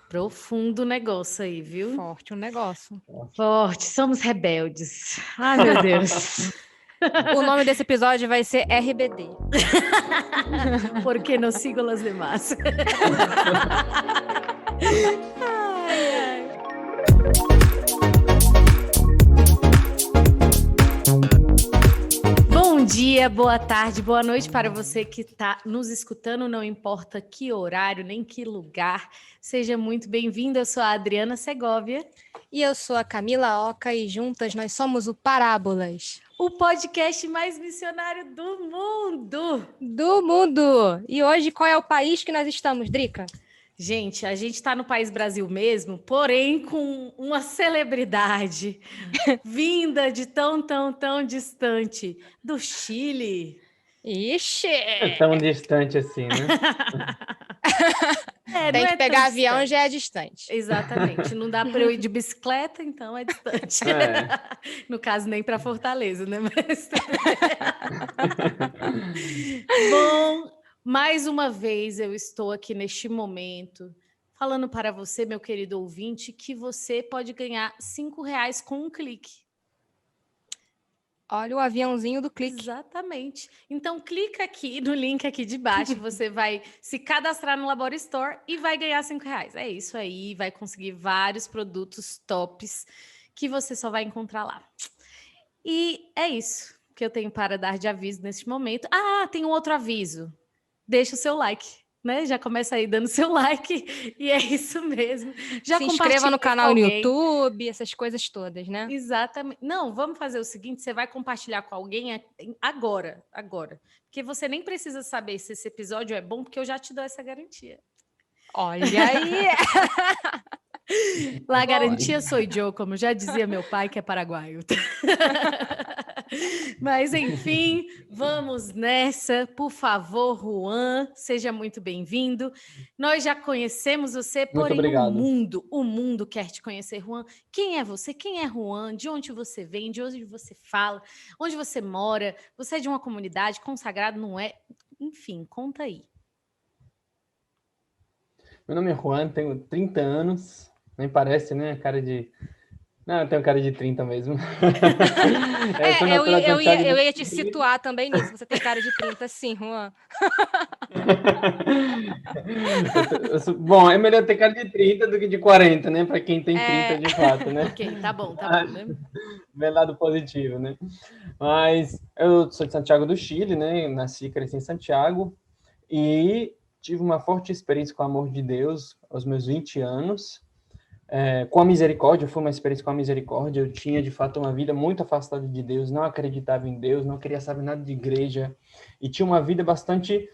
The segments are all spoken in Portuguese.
Profundo negócio aí, viu? Forte o negócio. Forte, somos rebeldes. Ai, meu Deus. O nome desse episódio vai ser RBD. Porque não sigo as demais. Ai, ai. Bom dia, boa tarde, boa noite para você que está nos escutando, não importa que horário, nem que lugar. Seja muito bem-vindo, eu sou a Adriana Segovia. E eu sou a Camila Oca e juntas nós somos o Parábolas. O podcast mais missionário do mundo. Do mundo! E hoje qual é o país que nós estamos, Drica? Gente, a gente está no país Brasil mesmo, porém com uma celebridade vinda de tão distante, do Chile. Ixi! É tão distante assim, né? Tem não que é pegar tão avião, distante. já é distante. Exatamente, não dá para eu ir de bicicleta, então é distante. É. No caso, nem para Fortaleza, né? Mas bom, mais uma vez eu estou aqui neste momento falando para você, meu querido ouvinte, que você pode ganhar R$ 5 com um clique. Olha o aviãozinho do clique. Exatamente. Então, clica aqui no link aqui de baixo, você vai se cadastrar no Labora Store e vai ganhar R$ 5. É isso aí, vai conseguir vários produtos tops que você só vai encontrar lá. E é isso que eu tenho para dar de aviso neste momento. Ah, tem um outro aviso. Deixa o seu like, né? Já começa aí dando seu like e é isso mesmo. Já se inscreva no canal no alguém. YouTube, essas coisas todas, né? Exatamente. Não, vamos fazer o seguinte, você vai compartilhar com alguém agora. Porque você nem precisa saber se esse episódio é bom, porque eu já te dou essa garantia. Olha aí! La garantia sou eu, como já dizia meu pai, que é paraguaio. Mas, enfim, vamos nessa. Por favor, Juan, seja muito bem-vindo. Nós já conhecemos você, porém o mundo quer te conhecer, Juan. Quem é você? Quem é Juan? De onde você vem? De onde você fala? Onde você mora? Você é de uma comunidade consagrada, não é? Enfim, conta aí. Meu nome é Juan, tenho 30 anos. Nem parece, né? Cara de... Não, eu tenho cara de 30 mesmo. Eu ia te situar também nisso. Você tem cara de 30, sim, Juan. Bom, é melhor ter cara de 30 do que de 40, né? Para quem tem 30 de fato, né? Ok, tá bom, né? Vê lado positivo, né? Mas eu sou de Santiago do Chile, né? Nasci e cresci em Santiago e tive uma forte experiência com o amor de Deus aos meus 20 anos. Com a misericórdia, foi uma experiência com a misericórdia. Eu tinha, de fato, uma vida muito afastada de Deus, não acreditava em Deus, não queria saber nada de igreja, e tinha uma vida bastante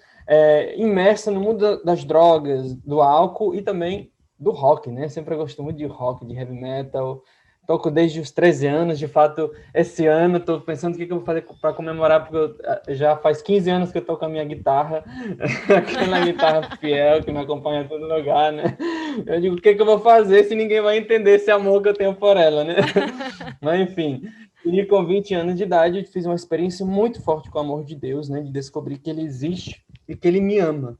imersa no mundo das drogas, do álcool e também do rock, né? Sempre gostei muito de rock, de heavy metal. Toco desde os 13 anos, de fato, esse ano estou pensando o que eu vou fazer para comemorar, porque já faz 15 anos que eu toco a minha guitarra, aquela guitarra fiel que me acompanha em todo lugar, né? Eu digo, o que eu vou fazer se ninguém vai entender esse amor que eu tenho por ela, né? Mas, enfim, e com 20 anos de idade, eu fiz uma experiência muito forte com o amor de Deus, né? De descobrir que Ele existe e que Ele me ama,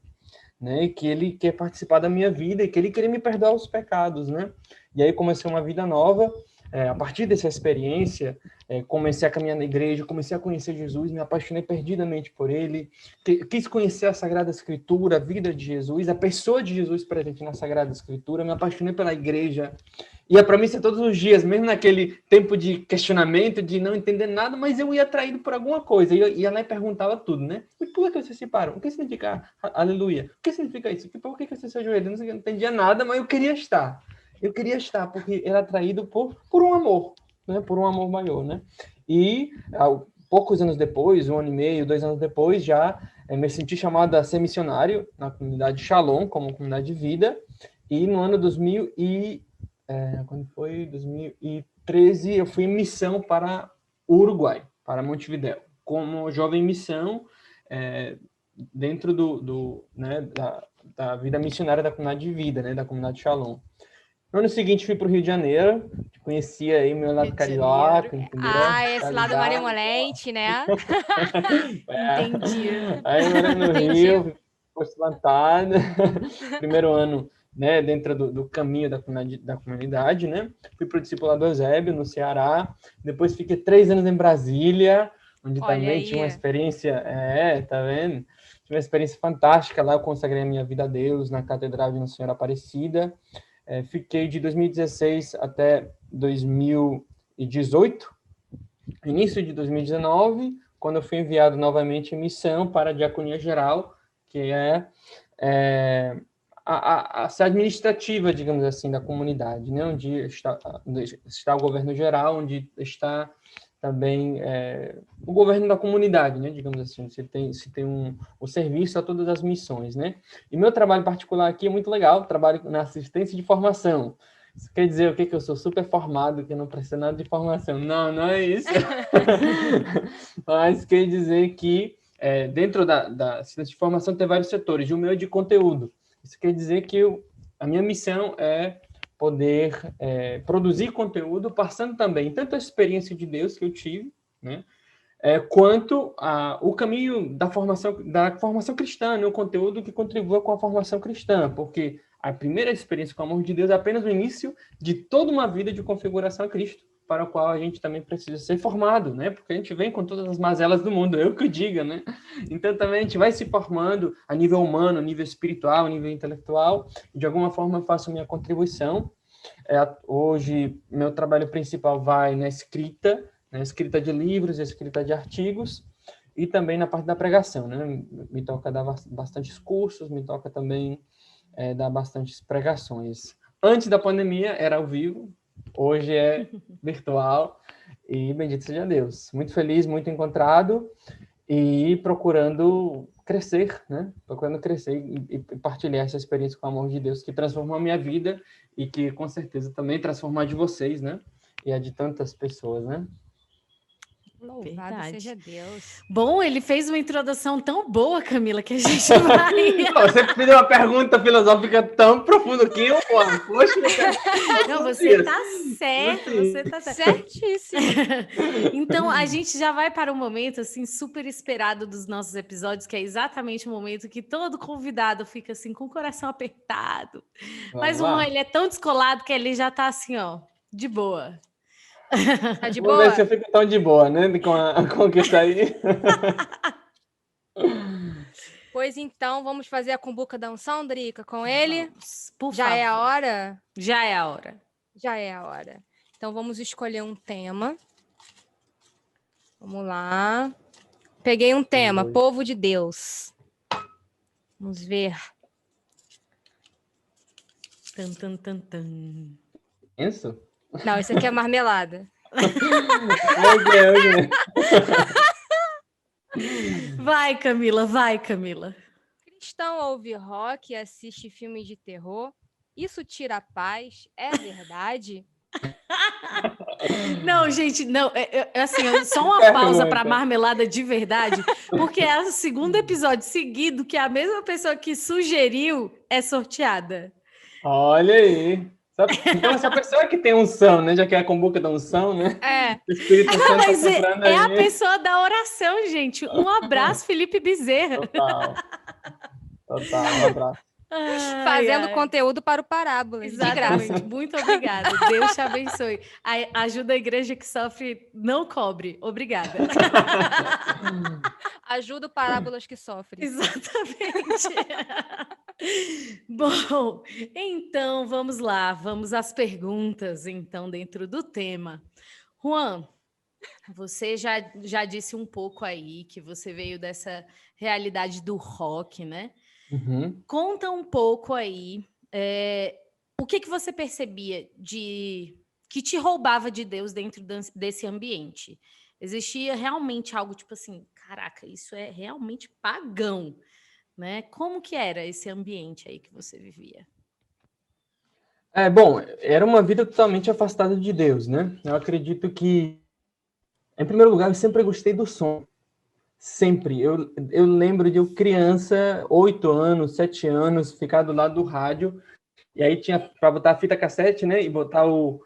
né? E que Ele quer participar da minha vida e que Ele quer me perdoar os pecados, né? E aí comecei uma vida nova. A partir dessa experiência, comecei a caminhar na igreja, comecei a conhecer Jesus, me apaixonei perdidamente por ele, quis conhecer a Sagrada Escritura, a vida de Jesus, a pessoa de Jesus presente na Sagrada Escritura, me apaixonei pela igreja, ia para missa todos os dias, mesmo naquele tempo de questionamento, de não entender nada, mas eu ia atraído por alguma coisa, ia lá e perguntava tudo, né? E por que vocês se param? O que significa aleluia? O que significa isso? Por que você se ajoelha? Eu não entendia nada, mas eu queria estar. Porque era atraído por um amor, né? Por um amor maior, né? E poucos anos depois, 1 ano e meio, 2 anos depois, já me senti chamado a ser missionário na comunidade Shalom, como comunidade de vida. E no ano 2013, eu fui em missão para o Uruguai, para Montevidéu, como jovem missão dentro né, da vida missionária da comunidade de vida, né, da comunidade Shalom. No ano seguinte, fui para o Rio de Janeiro, conhecia aí meu lado carioca, entendeu? Esse lado malemolente, né? Entendi. Aí, morando no Rio, posto plantado. Primeiro ano né, dentro do caminho da comunidade, né? Fui para o discipulado do Eusébio, no Ceará. Depois fiquei 3 anos em Brasília, onde Olha também aí. tinha uma experiência... tá vendo? Tive uma experiência fantástica lá. Eu consagrei a minha vida a Deus na Catedral de Nossa Senhora Aparecida. Fiquei de 2016 até 2018. Início de 2019, quando eu fui enviado novamente em missão para a Diaconia Geral, que é a sede administrativa, digamos assim, da comunidade, né? Onde está o governo geral, onde está também o governo da comunidade, né? Digamos assim, se tem o serviço a todas as missões, né? E meu trabalho particular aqui é muito legal, trabalho na assistência de formação. Isso quer dizer o quê? Que eu sou super formado, que eu não preciso nada de formação. Não, não é isso. Mas quer dizer que dentro da assistência de formação tem vários setores, e o meu é de conteúdo. Isso quer dizer que a minha missão é poder produzir conteúdo, passando também tanto a experiência de Deus que eu tive, né, quanto o caminho da formação cristã, né, o conteúdo que contribua com a formação cristã, porque a primeira experiência com o amor de Deus é apenas o início de toda uma vida de configuração a Cristo, para o qual a gente também precisa ser formado, né? Porque a gente vem com todas as mazelas do mundo, eu que diga, né? Então também a gente vai se formando a nível humano, a nível espiritual, a nível intelectual, e de alguma forma eu faço minha contribuição. Hoje, meu trabalho principal vai na escrita de livros, escrita de artigos, e também na parte da pregação, né? Me toca dar bastantes cursos, me toca também dar bastantes pregações. Antes da pandemia era ao vivo, hoje é virtual, e bendito seja Deus. Muito feliz, muito encontrado, e procurando crescer, né? Procurando crescer e partilhar essa experiência com o amor de Deus, que transformou a minha vida, e que com certeza também transformou a de vocês, né? E a de tantas pessoas, né? Louvado Verdade. seja Deus. Bom, ele fez uma introdução tão boa, Camila, que a gente vai... Você me deu uma pergunta filosófica tão profunda que eu, poxa... Não, você tá certo, você tá certo. Certíssimo. Então, a gente já vai para um momento, assim, super esperado dos nossos episódios, que é exatamente o momento que todo convidado fica, assim, com o coração apertado. Mas o Juan, ele é tão descolado que ele já tá, assim, ó, de boa. Tá de Vou boa? ver se eu fico tão de boa, né? Com que isso aí. Pois então, vamos fazer a cumbuca da unção, Drica, com ele? Vamos, por Já favor. é a hora? Já é a hora. Já é a hora. Então, vamos escolher um tema. Vamos lá. Peguei um tema, povo de Deus. Vamos ver. Tan, tan, tan, tan. Isso? Não, esse aqui é marmelada. Ok. Vai, Camila, vai, Camila. Cristão ouve rock e assiste filme de terror. Isso tira a paz? É verdade? Não, gente, não, assim, só uma pausa para marmelada de verdade, porque é o segundo episódio seguido que a mesma pessoa que sugeriu é sorteada. Olha aí. Então, essa pessoa que tem unção, né? Já que é a cumbuca da unção, né? É. O Espírito Santo Mas tá comprando é a aí. pessoa da oração, gente. Um abraço, Felipe Bezerra. Total, um abraço. Fazendo conteúdo para o Parábolas. Exatamente. Muito obrigada. Deus te abençoe. Ajuda a igreja que sofre, não cobre. Obrigada. Ajuda o Parábolas que sofre. Exatamente. Bom, então vamos lá. Vamos às perguntas, então, dentro do tema. Juan, você já disse um pouco aí que você veio dessa realidade do rock, né? Uhum. Conta um pouco aí o que você percebia que te roubava de Deus dentro desse ambiente. Existia realmente algo tipo assim, caraca, isso é realmente pagão, né? Como que era esse ambiente aí que você vivia? Bom, era uma vida totalmente afastada de Deus, né? Eu acredito que, em primeiro lugar, eu sempre gostei do som. Sempre. Eu lembro de eu criança, 8 anos, 7 anos, ficar do lado do rádio, e aí tinha para botar a fita cassete, né, e botar o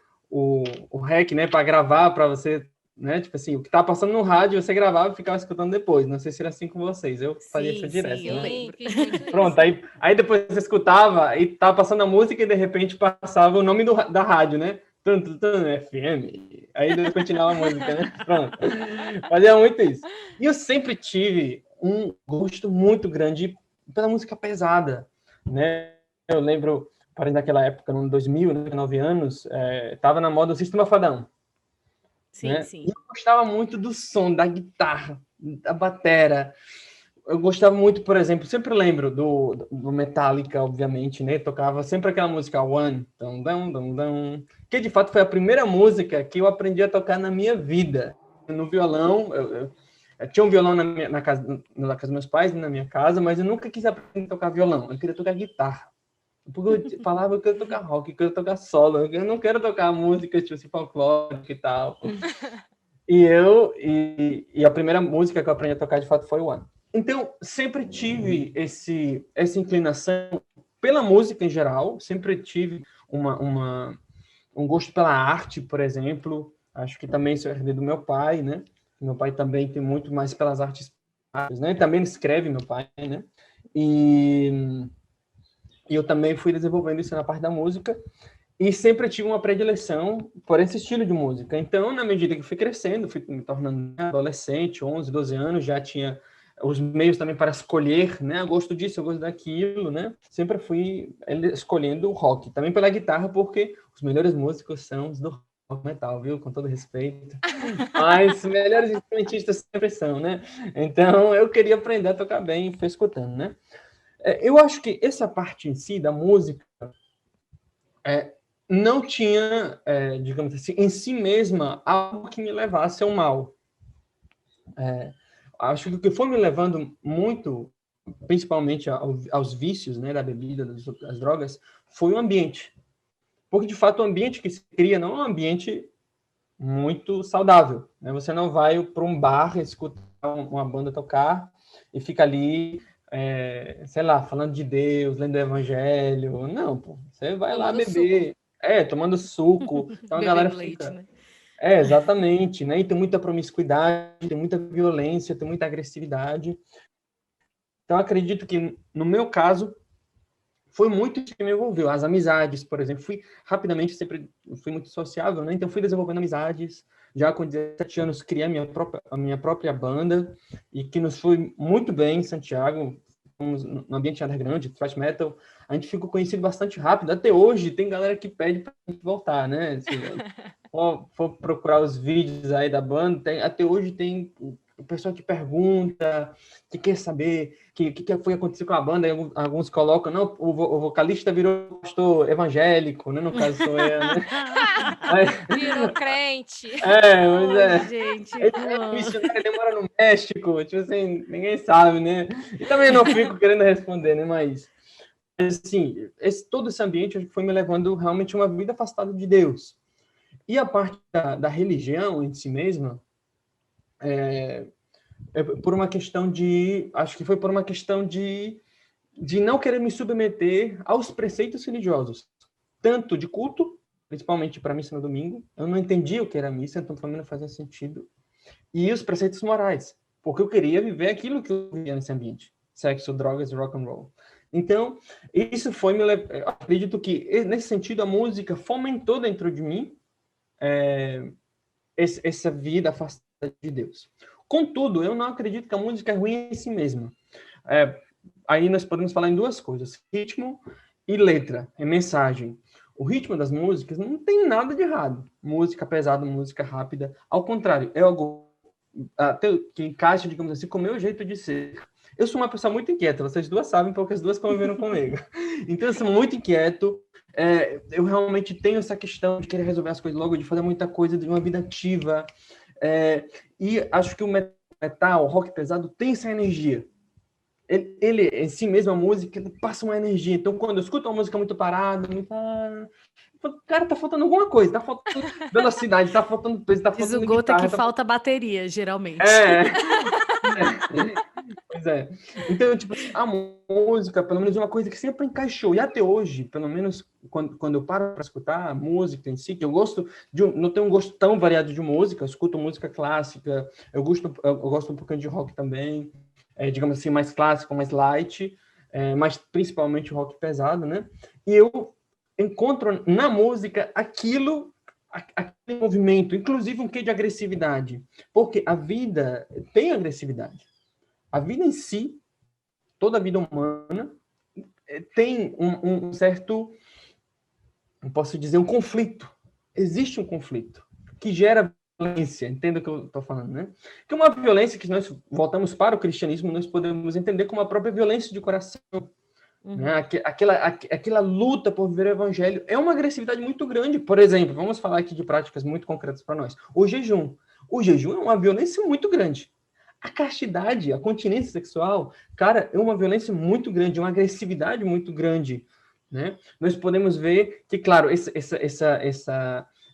REC, né, para gravar, para você né? Tipo assim, o que tava passando no rádio, você gravava e ficava escutando depois. Não sei se era assim com vocês. Eu fazia isso direto. Sim, eu né? lembro. Fiz muito Pronto, isso. aí depois você escutava e tava passando a música e de repente passava o nome da rádio, né? Tum, tum, tum, FM. Aí depois continuava a música, né? Pronto. Fazia muito isso. E eu sempre tive um gosto muito grande pela música pesada, né? Eu lembro, parei naquela época, no ano 2000, né, 9 anos, tava na moda o System of a Down, Sim, né? sim. E eu gostava muito do som, da guitarra, da batera. Eu gostava muito, por exemplo, sempre lembro do Metallica, obviamente, né? Tocava sempre aquela música One, dum, dum, dum, dum, que de fato foi a primeira música que eu aprendi a tocar na minha vida. No violão, eu tinha um violão na casa dos meus pais, na minha casa, mas eu nunca quis aprender a tocar violão, eu queria tocar guitarra. Porque eu falava que eu quero tocar rock, que eu quero tocar solo, eu não quero tocar música tipo assim, folclórica e tal. E a primeira música que eu aprendi a tocar de fato foi One. Então, sempre tive essa inclinação pela música em geral, sempre tive um gosto pela arte, por exemplo. Acho que também isso é herdei do meu pai, né? Meu pai também tem muito mais pelas artes, né? Também escreve, meu pai, né? E eu também fui desenvolvendo isso na parte da música. E sempre tive uma predileção por esse estilo de música. Então, na medida que fui crescendo, fui me tornando adolescente, 11, 12 anos, já tinha os meios também para escolher, né? Eu gosto disso, eu gosto daquilo, né? Sempre fui escolhendo o rock. Também pela guitarra, porque os melhores músicos são os do rock metal, viu? Com todo respeito. Mas os melhores instrumentistas sempre são, né? Então, eu queria aprender a tocar bem e fui escutando, né? Eu acho que essa parte em si da música não tinha, digamos assim, em si mesma, algo que me levasse ao mal. Acho que o que foi me levando muito, principalmente aos vícios, né, da bebida, das drogas, foi o ambiente. Porque, de fato, o ambiente que se cria não é um ambiente muito saudável, né? Você não vai para um bar, escutar uma banda tocar e fica ali, sei lá, falando de Deus, lendo o evangelho. Não, pô. Você vai lá Tomando beber, tomando suco. Então a galera Bebendo leite, fica... né? Exatamente, né? E tem muita promiscuidade, tem muita violência, tem muita agressividade. Então acredito que, no meu caso, foi muito isso que me envolveu. As amizades, por exemplo, sempre fui muito sociável, né? Então fui desenvolvendo amizades. Já com 17 anos criei a minha própria banda e que nos foi muito bem em Santiago, no ambiente underground, thrash metal. A gente ficou conhecido bastante rápido. Até hoje tem galera que pede pra gente voltar, né? Se for procurar os vídeos aí da banda, até hoje tem o pessoal que pergunta, que quer saber o que foi acontecer com a banda. Alguns colocam, não, o vocalista virou pastor evangélico, né? No caso sou eu, né? Virou crente. Mas Ai, gente. ele é missionário, ele mora no México, tipo assim, ninguém sabe, né? E também não fico querendo responder, né? Mas assim, todo esse ambiente acho que foi me levando realmente a uma vida afastada de Deus. E a parte da religião em si mesma, por uma questão acho que foi por uma questão de não querer me submeter aos preceitos religiosos, tanto de culto, principalmente para missa no domingo. Eu não entendia o que era missa, então para mim não fazia sentido. E os preceitos morais, porque eu queria viver aquilo que eu vivia nesse ambiente: sexo, drogas e rock and roll. Então, isso foi me levar. Acredito que nesse sentido a música fomentou dentro de mim essa vida afastada de Deus. Contudo, eu não acredito que a música é ruim em si mesma. Aí nós podemos falar em duas coisas: ritmo e letra, mensagem. O ritmo das músicas não tem nada de errado. Música pesada, música rápida. Ao contrário, é algo que encaixa, digamos assim, com o meu jeito de ser. Eu sou uma pessoa muito inquieta, vocês duas sabem, porque as duas conviveram comigo. Então, eu sou muito inquieto. Eu realmente tenho essa questão de querer resolver as coisas logo, de fazer muita coisa, de uma vida ativa. E acho que o metal, o rock pesado, tem essa energia. Ele em si mesmo, a música, ele passa uma energia. Então, quando eu escuto uma música muito parada, cara, tá faltando alguma coisa, tá faltando velocidade, tá faltando peso, tá Diz o faltando Gota guitarra. que falta bateria, geralmente. Pois Pois é. Então, tipo, assim, a música, pelo menos, é uma coisa que sempre encaixou. E até hoje, pelo menos, quando eu paro para escutar a música em si, que eu gosto não tenho um gosto tão variado de música, eu escuto música clássica, eu gosto um pouquinho de rock também, digamos assim, mais clássico, mais light, mas principalmente rock pesado, né? E eu encontro na música aquele movimento, inclusive um quê de agressividade, porque a vida tem agressividade. A vida em si, toda a vida humana, tem um certo, eu posso dizer, um conflito. Existe um conflito que gera violência, entenda o que eu estou falando, né? Que é uma violência que nós voltamos para o cristianismo, nós podemos entender como a própria violência de coração. Né? Aquela luta por viver o evangelho é uma agressividade muito grande. Por exemplo, vamos falar aqui de práticas muito concretas para nós. O jejum. O jejum é uma violência muito grande. A castidade, a continência sexual, cara, é uma violência muito grande, uma agressividade muito grande, né? Nós podemos ver que, claro,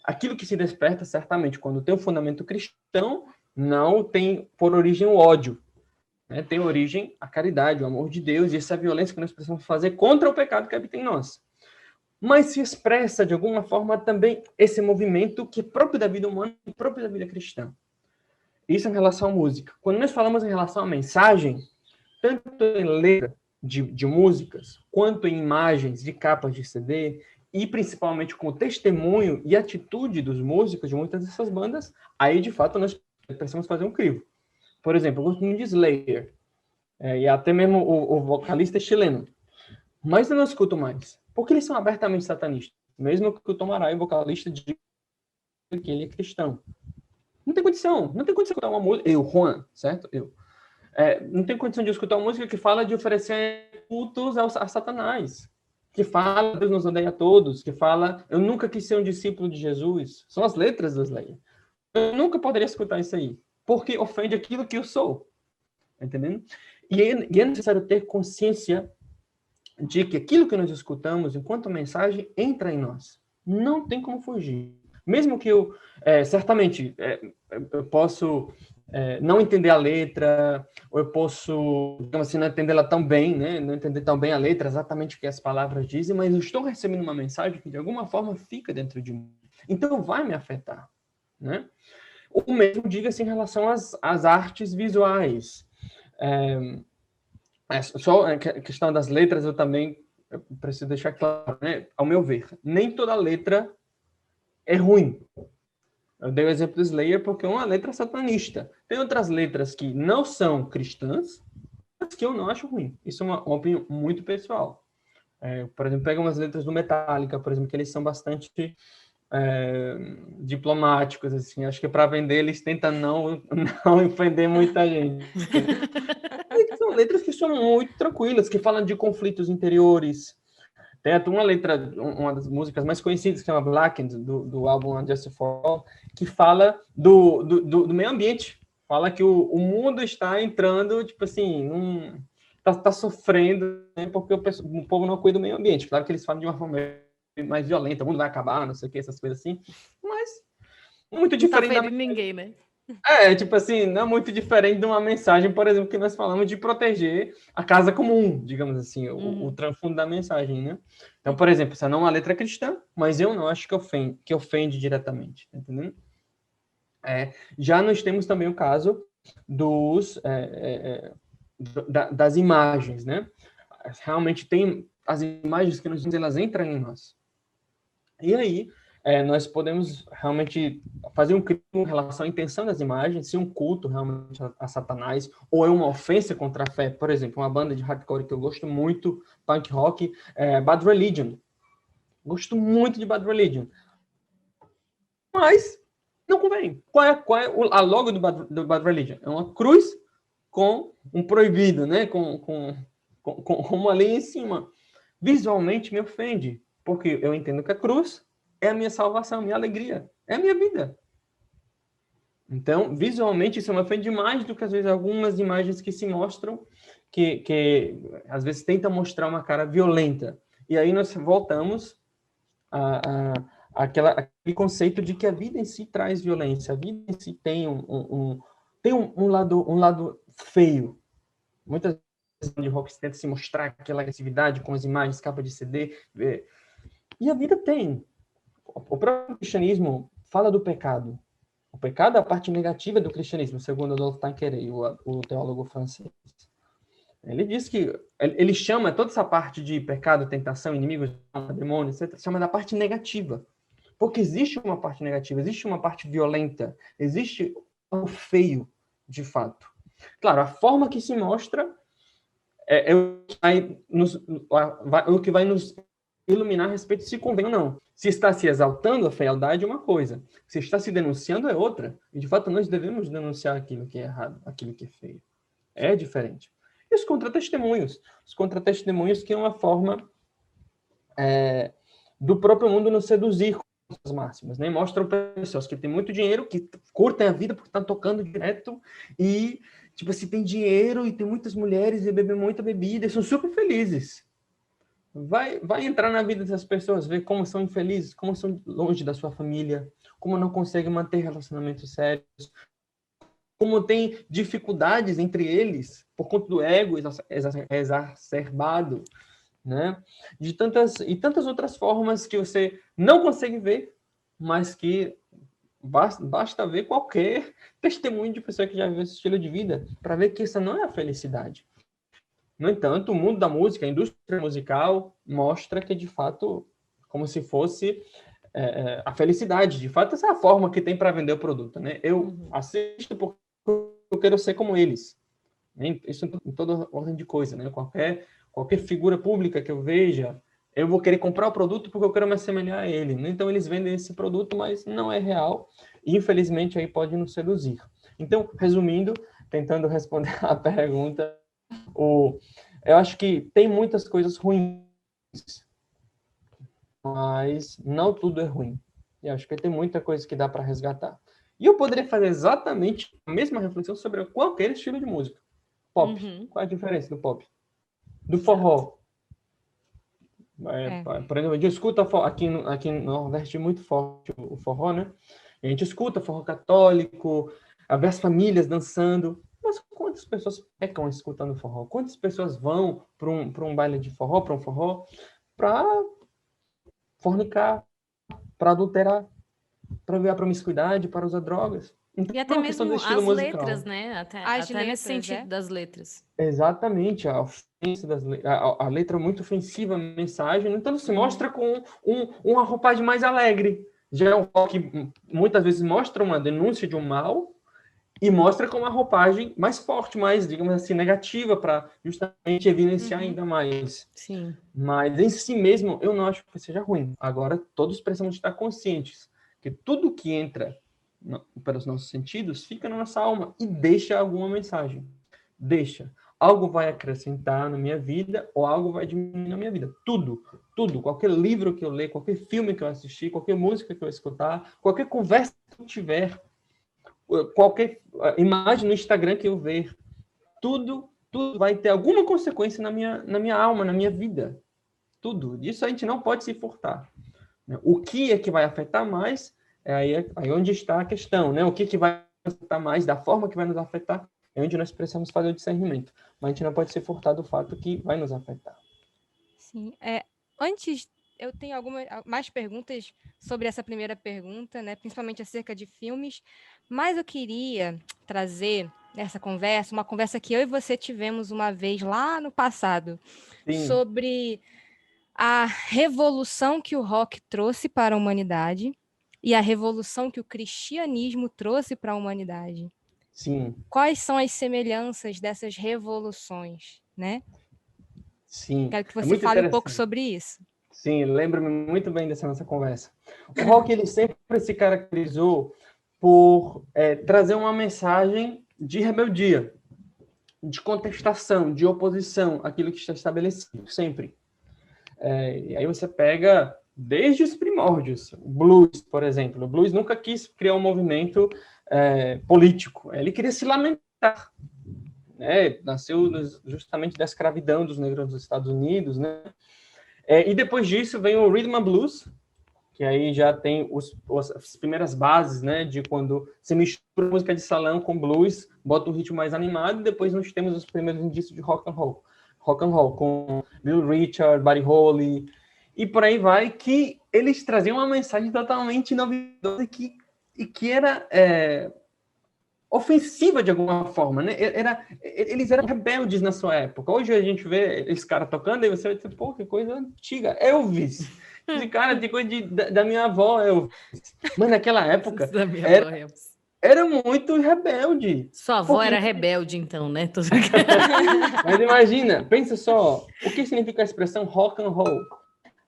aquilo que se desperta certamente quando tem um fundamento cristão, não tem por origem o ódio, né? Tem origem a caridade, o amor de Deus e essa violência que nós precisamos fazer contra o pecado que habita em nós. Mas se expressa de alguma forma também esse movimento que é próprio da vida humana e próprio da vida cristã. Isso em relação à música. Quando nós falamos em relação à mensagem, tanto em letra de músicas, quanto em imagens de capas de CD, e principalmente com o testemunho e atitude dos músicos de muitas dessas bandas, aí de fato nós precisamos fazer um crivo. Por exemplo, eu gosto muito de Slayer, e até mesmo o vocalista é chileno, mas eu não escuto mais, porque eles são abertamente satanistas, mesmo que o Tom Araya, o vocalista, diga que ele é cristão. Não tem condição de escutar uma música. Juan, certo? Não tem condição de escutar uma música que fala de oferecer cultos a Satanás, que fala Deus nos odeia a todos, que fala eu nunca quis ser um discípulo de Jesus. São as letras das leis. Eu nunca poderia escutar isso aí, porque ofende aquilo que eu sou. Entendendo? E é necessário ter consciência de que aquilo que nós escutamos, enquanto mensagem, entra em nós. Não tem como fugir. Mesmo que eu, certamente, eu posso não entender a letra, ou eu posso, digamos assim, não entendê-la tão bem, né? Não entender tão bem a letra, exatamente o que as palavras dizem, mas eu estou recebendo uma mensagem que, de alguma forma, fica dentro de mim. Então, vai me afetar, né? O mesmo diga-se em relação às artes visuais. Só a questão das letras, eu também preciso deixar claro, né? Ao meu ver, nem toda letra é ruim. Eu dei o exemplo do Slayer porque é uma letra satanista. Tem outras letras que não são cristãs, mas que eu não acho ruim. Isso é uma opinião muito pessoal. Por exemplo, pega umas letras do Metallica, por exemplo, que eles são bastante diplomáticos, assim. Acho que para vender eles tentam não ofender muita gente. São letras que são muito tranquilas, que falam de conflitos interiores. Tem até uma letra, uma das músicas mais conhecidas, que chama Blackened, do álbum Unjustice for All, que fala do meio ambiente. Fala que o mundo está entrando, tipo assim, tá sofrendo, né, porque o povo não cuida do meio ambiente. Claro que eles falam de uma forma mais violenta, o mundo vai acabar, não sei o que, essas coisas assim. Mas muito diferente não tá ferindo ninguém, né? Tipo assim, não é muito diferente de uma mensagem, por exemplo, que nós falamos de proteger a casa comum, digamos assim, o transfundo da mensagem, né? Então, por exemplo, essa não é uma letra cristã, mas eu não acho que ofende diretamente, tá entendendo? Já nós temos também o caso das imagens, né? Realmente tem as imagens que elas entram em nós. E aí, nós podemos realmente fazer um crime em relação à intenção das imagens, se um culto realmente a Satanás, ou é uma ofensa contra a fé. Por exemplo, uma banda de hardcore que eu gosto muito, punk rock, Bad Religion. Gosto muito de Bad Religion. Mas não convém. Qual é a logo do Bad Religion? É uma cruz com um proibido, né? Com uma linha em cima. Visualmente me ofende, porque eu entendo que a cruz é a minha salvação, minha alegria, é a minha vida. Então, visualmente, isso me ofende mais do que, às vezes, algumas imagens que se mostram, que às vezes, tentam mostrar uma cara violenta. E aí nós voltamos aquele conceito de que a vida em si traz violência, a vida em si tem um lado feio. muitas vezes de rock tenta se mostrar aquela agressividade com as imagens, capa de CD. E a vida tem. O próprio cristianismo fala do pecado. O pecado é a parte negativa do cristianismo, segundo Adolphe Tanqueray, o teólogo francês. Ele diz que ele chama toda essa parte de pecado, tentação, inimigos, demônios, etc., chama da parte negativa. Porque existe uma parte negativa, existe uma parte violenta, existe o feio, de fato. Claro, a forma que se mostra é o que vai nos iluminar a respeito de se convém ou não. Se está se exaltando a fealdade é uma coisa, se está se denunciando é outra. E, de fato, nós devemos denunciar aquilo que é errado, aquilo que é feio. É diferente. E os contra-testemunhos. Os contra-testemunhos que é uma forma do próprio mundo nos seduzir com as máximas, né? Mostram pessoas que têm muito dinheiro, que curtem a vida porque estão tocando direto e, tipo, se tem dinheiro e tem muitas mulheres e bebem muita bebida e são super felizes. Vai entrar na vida dessas pessoas, ver como são infelizes, como são longe da sua família, como não conseguem manter relacionamentos sérios, como tem dificuldades entre eles por conta do ego exacerbado, né? De tantas outras formas que você não consegue ver, mas que basta ver qualquer testemunho de pessoa que já viveu esse estilo de vida para ver que isso não é a felicidade. No entanto, o mundo da música, a indústria musical, mostra que, de fato, como se fosse a felicidade. De fato, essa é a forma que tem para vender o produto, né? Eu assisto porque eu quero ser como eles. Isso em toda ordem de coisa, né? Qualquer figura pública que eu veja, eu vou querer comprar o produto porque eu quero me assemelhar a ele. Então, eles vendem esse produto, mas não é real. E, infelizmente, aí pode nos seduzir. Então, resumindo, tentando responder a pergunta, eu acho que tem muitas coisas ruins, mas não tudo é ruim. Eu acho que tem muita coisa que dá para resgatar. E eu poderia fazer exatamente a mesma reflexão sobre qualquer estilo de música. Pop. Qual é a diferença do pop? Do forró. Por exemplo, a gente escuta aqui no Nordeste muito forte o forró, né? A gente escuta forró católico, as famílias dançando. Mas quantas pessoas pecam escutando forró? Quantas pessoas vão para um baile de forró, para um forró, para fornicar, para adulterar, para ver a promiscuidade, para usar drogas? Então, e até mesmo as letras, né? Até letras, nesse sentido das letras. Exatamente, a ofensa a letra muito ofensiva, a mensagem. Então, se mostra com uma roupagem mais alegre. Já é um rock muitas vezes mostra uma denúncia de um mal e mostra com uma roupagem mais forte, mais, digamos assim, negativa, para justamente evidenciar ainda mais. Sim. Mas em si mesmo, eu não acho que seja ruim. Agora, todos precisamos estar conscientes que tudo que entra pelos nossos sentidos fica na nossa alma e deixa alguma mensagem. Deixa. Algo vai acrescentar na minha vida ou algo vai diminuir na minha vida. Tudo. Qualquer livro que eu ler, qualquer filme que eu assistir, qualquer música que eu escutar, qualquer conversa que eu tiver, qualquer imagem no Instagram que eu ver, tudo vai ter alguma consequência na minha alma, na minha vida. Tudo. Disso a gente não pode se furtar. O que é que vai afetar mais é aí onde está a questão, né? O que vai afetar mais, da forma que vai nos afetar, é onde nós precisamos fazer o discernimento. Mas a gente não pode se furtar do fato que vai nos afetar. Sim. Antes, eu tenho mais perguntas sobre essa primeira pergunta, né? Principalmente acerca de filmes, mas eu queria trazer nessa conversa, uma conversa que eu e você tivemos uma vez lá no passado, sobre a revolução que o rock trouxe para a humanidade e a revolução que o cristianismo trouxe para a humanidade. Sim. Quais são as semelhanças dessas revoluções, né? Sim. Quero que você fale um pouco sobre isso. Sim, lembro-me muito bem dessa nossa conversa. O rock, ele sempre se caracterizou por trazer uma mensagem de rebeldia, de contestação, de oposição àquilo que está estabelecido, sempre. E aí você pega desde os primórdios, o blues, por exemplo. O blues nunca quis criar um movimento político, ele queria se lamentar. Nasceu justamente da escravidão dos negros nos Estados Unidos, né? E depois disso vem o Rhythm and Blues, que aí já tem as primeiras bases, né, de quando você mistura música de salão com blues, bota um ritmo mais animado, e depois nós temos os primeiros indícios de rock and roll, com Bill Richard, Buddy Holly, e por aí vai, que eles traziam uma mensagem totalmente inovadora e que era ofensiva de alguma forma, né? Eles eram rebeldes na sua época. Hoje a gente vê esse cara tocando e você vai dizer, pô, que coisa antiga. Elvis. Esse cara de coisa da minha avó, Elvis. Mas naquela época era muito rebelde. Sua avó era rebelde, então, né? Mas imagina, pensa só, o que significa a expressão rock and roll?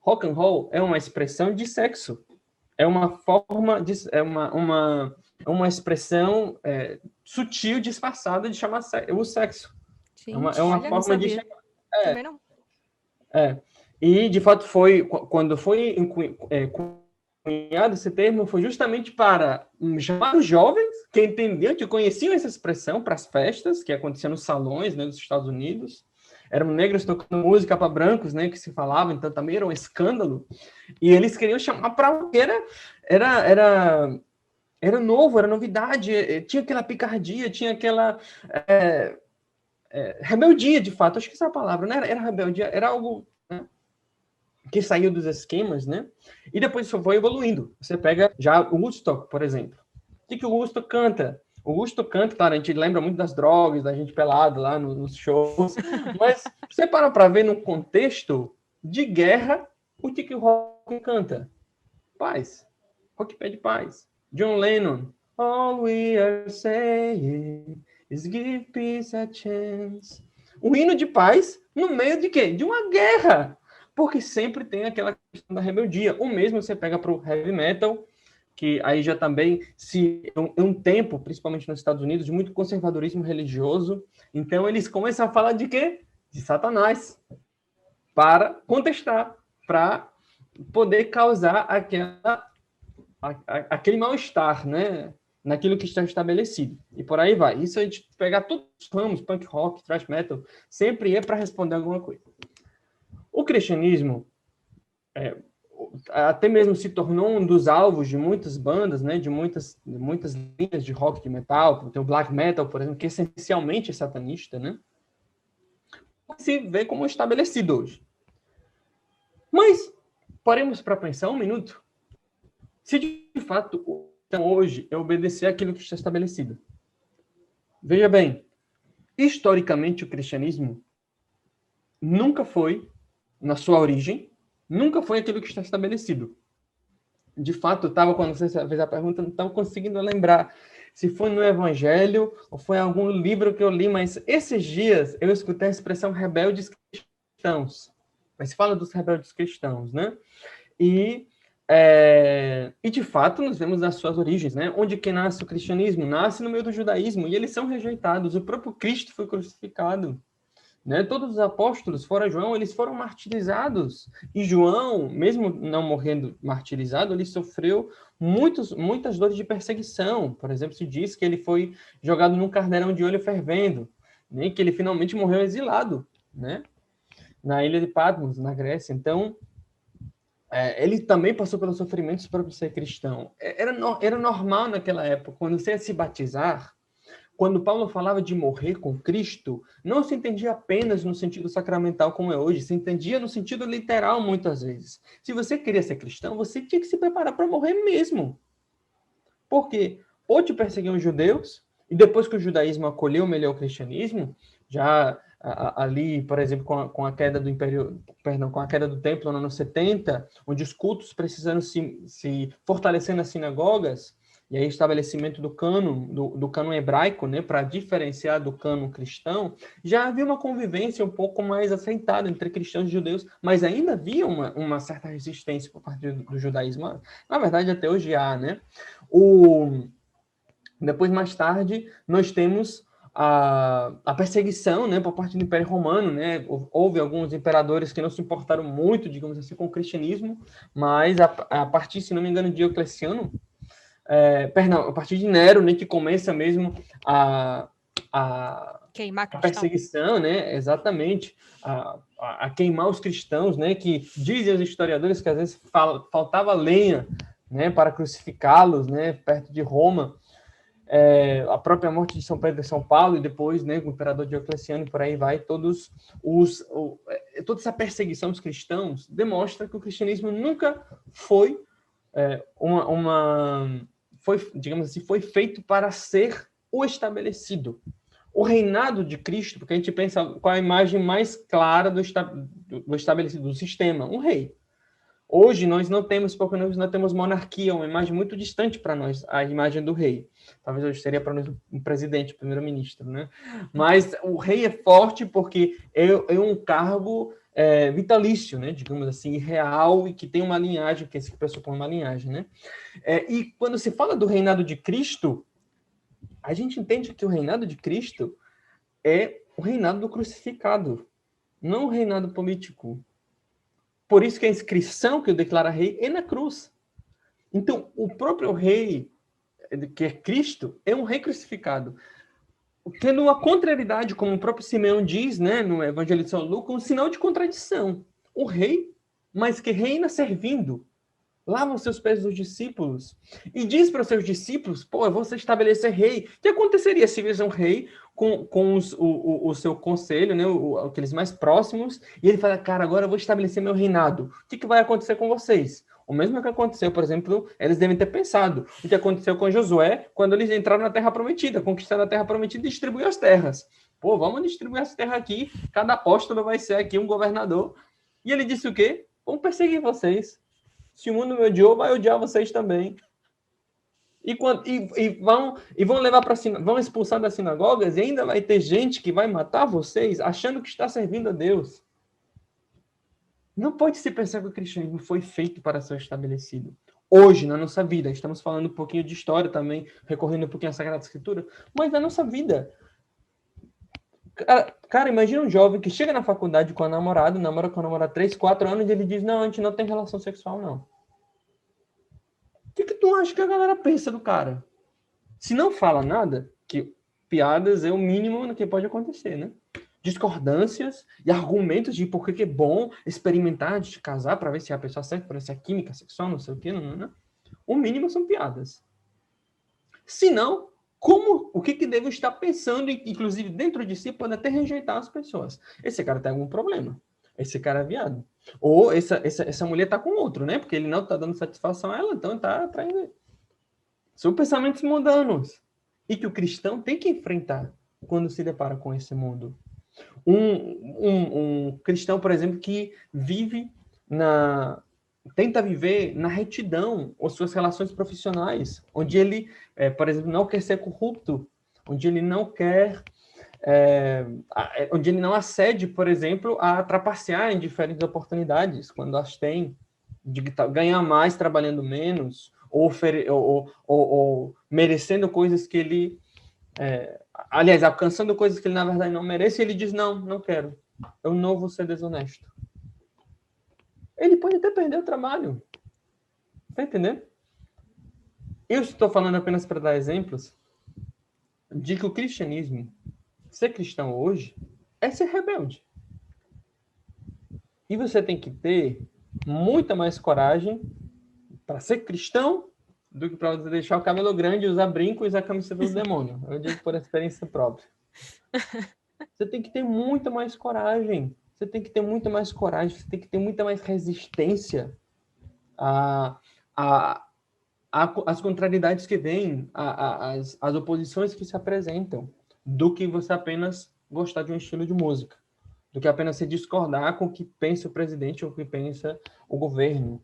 Rock and roll é uma expressão de sexo. É uma forma de... uma expressão sutil, disfarçada de chamar o sexo. Gente, é uma forma de chamar. Também não. E, de fato, quando foi cunhado esse termo, foi justamente para chamar os jovens que entendiam, que conheciam essa expressão para as festas que aconteciam nos salões, né, dos Estados Unidos. Eram negros tocando música para brancos, né, que se falava, então também era um escândalo. E eles queriam chamar para o que era novo, era novidade, tinha aquela picardia, tinha aquela rebeldia, de fato. Acho que essa é a palavra, né? Era rebeldia, era algo, né, que saiu dos esquemas, né? E depois isso foi evoluindo. Você pega já o Woodstock, por exemplo. O que o Woodstock canta? O Woodstock canta, claro, a gente lembra muito das drogas, da gente pelado lá nos shows, mas você para ver num contexto de guerra, o que o rock canta? Paz. Rock pede paz. John Lennon, all we are saying is give peace a chance. Um hino de paz no meio de quê? De uma guerra. Porque sempre tem aquela questão da rebeldia. O mesmo você pega para o heavy metal, que aí já também é um tempo, principalmente nos Estados Unidos, de muito conservadorismo religioso. Então eles começam a falar de quê? De Satanás. Para contestar, para poder causar aquele mal-estar, né, naquilo que está estabelecido. E por aí vai. Isso a gente pegar todos os ramos, punk rock, thrash metal, sempre é para responder alguma coisa. O cristianismo até mesmo se tornou um dos alvos de muitas bandas, né, de muitas linhas de rock, de metal. Tem o black metal, por exemplo, que essencialmente é satanista, né? Se vê como estabelecido hoje. Mas paremos para pensar um minuto. Se de fato, então, hoje, é obedecer aquilo que está estabelecido. Veja bem, historicamente o cristianismo nunca foi, na sua origem, nunca foi aquilo que está estabelecido. De fato, quando você fez a pergunta, não estava conseguindo lembrar se foi no Evangelho ou foi em algum livro que eu li, mas esses dias eu escutei a expressão rebeldes cristãos. Mas fala dos rebeldes cristãos, né? E de fato, nós vemos as suas origens, né? Onde que nasce o cristianismo? Nasce no meio do judaísmo, e eles são rejeitados. O próprio Cristo foi crucificado, né? Todos os apóstolos, fora João, eles foram martirizados. E João, mesmo não morrendo martirizado, ele sofreu muitas dores de perseguição. Por exemplo, se diz que ele foi jogado num caldeirão de óleo fervendo, né? Que ele finalmente morreu exilado, né? Na ilha de Patmos, na Grécia. Então, ele também passou pelos sofrimentos para ser cristão. Era normal naquela época, quando você ia se batizar, quando Paulo falava de morrer com Cristo, não se entendia apenas no sentido sacramental como é hoje, se entendia no sentido literal muitas vezes. Se você queria ser cristão, você tinha que se preparar para morrer mesmo. Porque ou te perseguiam os judeus, e depois que o judaísmo acolheu melhor o cristianismo, já ali, por exemplo, com a queda do Império, com a queda do Templo no ano 70, onde os cultos precisando se fortalecer nas sinagogas, e aí estabelecimento do cânon hebraico, né, para diferenciar do cânon cristão, já havia uma convivência um pouco mais aceitada entre cristãos e judeus, mas ainda havia uma certa resistência por parte do judaísmo. Na verdade, até hoje há, né? Depois, mais tarde, nós temos a perseguição, né, por parte do Império Romano, né? Houve alguns imperadores que não se importaram muito, digamos assim, com o cristianismo, mas a partir, se não me engano, de Diocleciano, a partir de Nero, né, que começa mesmo queimar a cristão. perseguição, né? Exatamente, a queimar os cristãos, né? Que dizem os historiadores que às vezes faltava lenha, né? Para crucificá-los, né? Perto de Roma. A própria morte de São Pedro e São Paulo, e depois, né, o imperador Diocleciano, e por aí vai, toda essa perseguição dos cristãos demonstra que o cristianismo nunca foi digamos assim, foi feito para ser o estabelecido. O reinado de Cristo, porque a gente pensa qual a imagem mais clara do estabelecido, do sistema, um rei. Hoje nós não temos, porque nós não temos monarquia, uma imagem muito distante para nós, a imagem do rei. Talvez hoje seria para nós um presidente, primeiro-ministro, né? Mas o rei é forte porque é um cargo vitalício, né? Digamos assim, real, e que tem uma linhagem, que esse pressupõe uma linhagem, né? E quando se fala do reinado de Cristo, a gente entende que o reinado de Cristo é o reinado do crucificado, não o reinado político. Por isso que a inscrição que o declara rei é na cruz. Então, o próprio rei, que é Cristo, é um rei crucificado. Tendo uma contrariedade, como o próprio Simeão diz, né, no Evangelho de São Lucas, um sinal de contradição. O rei, mas que reina servindo, lava os seus pés dos discípulos e diz para os seus discípulos, eu vou estabelecer rei. O que aconteceria se viesse um rei com o seu conselho, né, aqueles mais próximos, e ele fala, cara, agora eu vou estabelecer meu reinado. O que vai acontecer com vocês? O mesmo que aconteceu, por exemplo, eles devem ter pensado, o que aconteceu com Josué, quando eles entraram na Terra Prometida, conquistaram a Terra Prometida e distribuíram as terras. Vamos distribuir as terras aqui, cada apóstolo vai ser aqui um governador. E ele disse o quê? Vamos perseguir vocês. Se o mundo me odiou, vai odiar vocês também. Vão levar vão expulsar das sinagogas, e ainda vai ter gente que vai matar vocês achando que está servindo a Deus. Não pode se pensar que o cristianismo foi feito para ser estabelecido. Hoje, na nossa vida, estamos falando um pouquinho de história também, recorrendo um pouquinho à Sagrada Escritura, mas na nossa vida. Cara, imagina um jovem que chega na faculdade com a namorada, namora com a namorada 3, 4 anos, e ele diz, não, a gente não tem relação sexual, não. O que tu acha que a galera pensa do cara? Se não fala nada, que piadas é o mínimo que pode acontecer, né? Discordâncias e argumentos de por que é bom experimentar antes de casar para ver se é a pessoa certa, para ver se é química sexual, não sei o quê, não. O mínimo são piadas. Se não, o que deve estar pensando, inclusive dentro de si, pode até rejeitar as pessoas. Esse cara tem algum problema. Esse cara é viado. Ou essa mulher está com outro, né? Porque ele não está dando satisfação a ela, então está atraindo. São pensamentos mundanos. E que o cristão tem que enfrentar quando se depara com esse mundo. Um cristão, por exemplo, que tenta viver na retidão as suas relações profissionais, onde ele, por exemplo, não quer ser corrupto, onde ele não quer, onde ele não acede, por exemplo, a trapacear em diferentes oportunidades, quando as tem, de ganhar mais trabalhando menos, ou merecendo coisas que ele... aliás, alcançando coisas que ele, na verdade, não merece, e ele diz, não quero. Eu não vou ser desonesto. Ele pode até perder o trabalho. Tá entendendo? Eu estou falando apenas para dar exemplos de que o cristianismo, ser cristão hoje, é ser rebelde. E você tem que ter muita mais coragem para ser cristão do que para você deixar o cabelo grande, usar brinco e usar a camiseta do demônio. Eu digo por experiência própria. Você tem que ter muito mais coragem. Você tem que ter muito mais coragem. Você tem que ter muita mais resistência às contrariedades que vêm, às oposições que se apresentam, do que você apenas gostar de um estilo de música, do que apenas se discordar com o que pensa o presidente ou o que pensa o governo.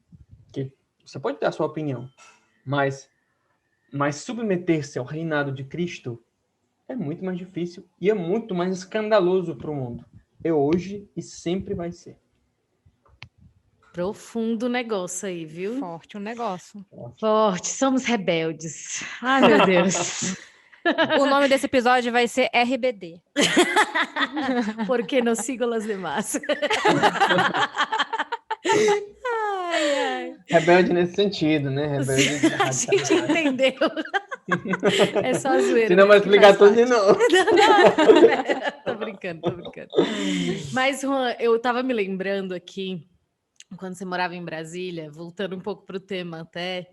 Que você pode ter a sua opinião, mas submeter-se ao reinado de Cristo é muito mais difícil e é muito mais escandaloso para o mundo. É hoje e sempre vai ser. Profundo negócio aí, viu? Forte o negócio. Forte, somos rebeldes. Ai, meu Deus. O nome desse episódio vai ser RBD. Porque não sigo as demais. Rebelde nesse sentido, né? Rebelde. A gente entendeu. É só zoeira. Se não vai mesmo, que explicar faz tudo de parte. novo. Não, tô brincando, tô brincando. Mas, Juan, eu tava me lembrando aqui, quando você morava em Brasília, voltando um pouco pro tema até,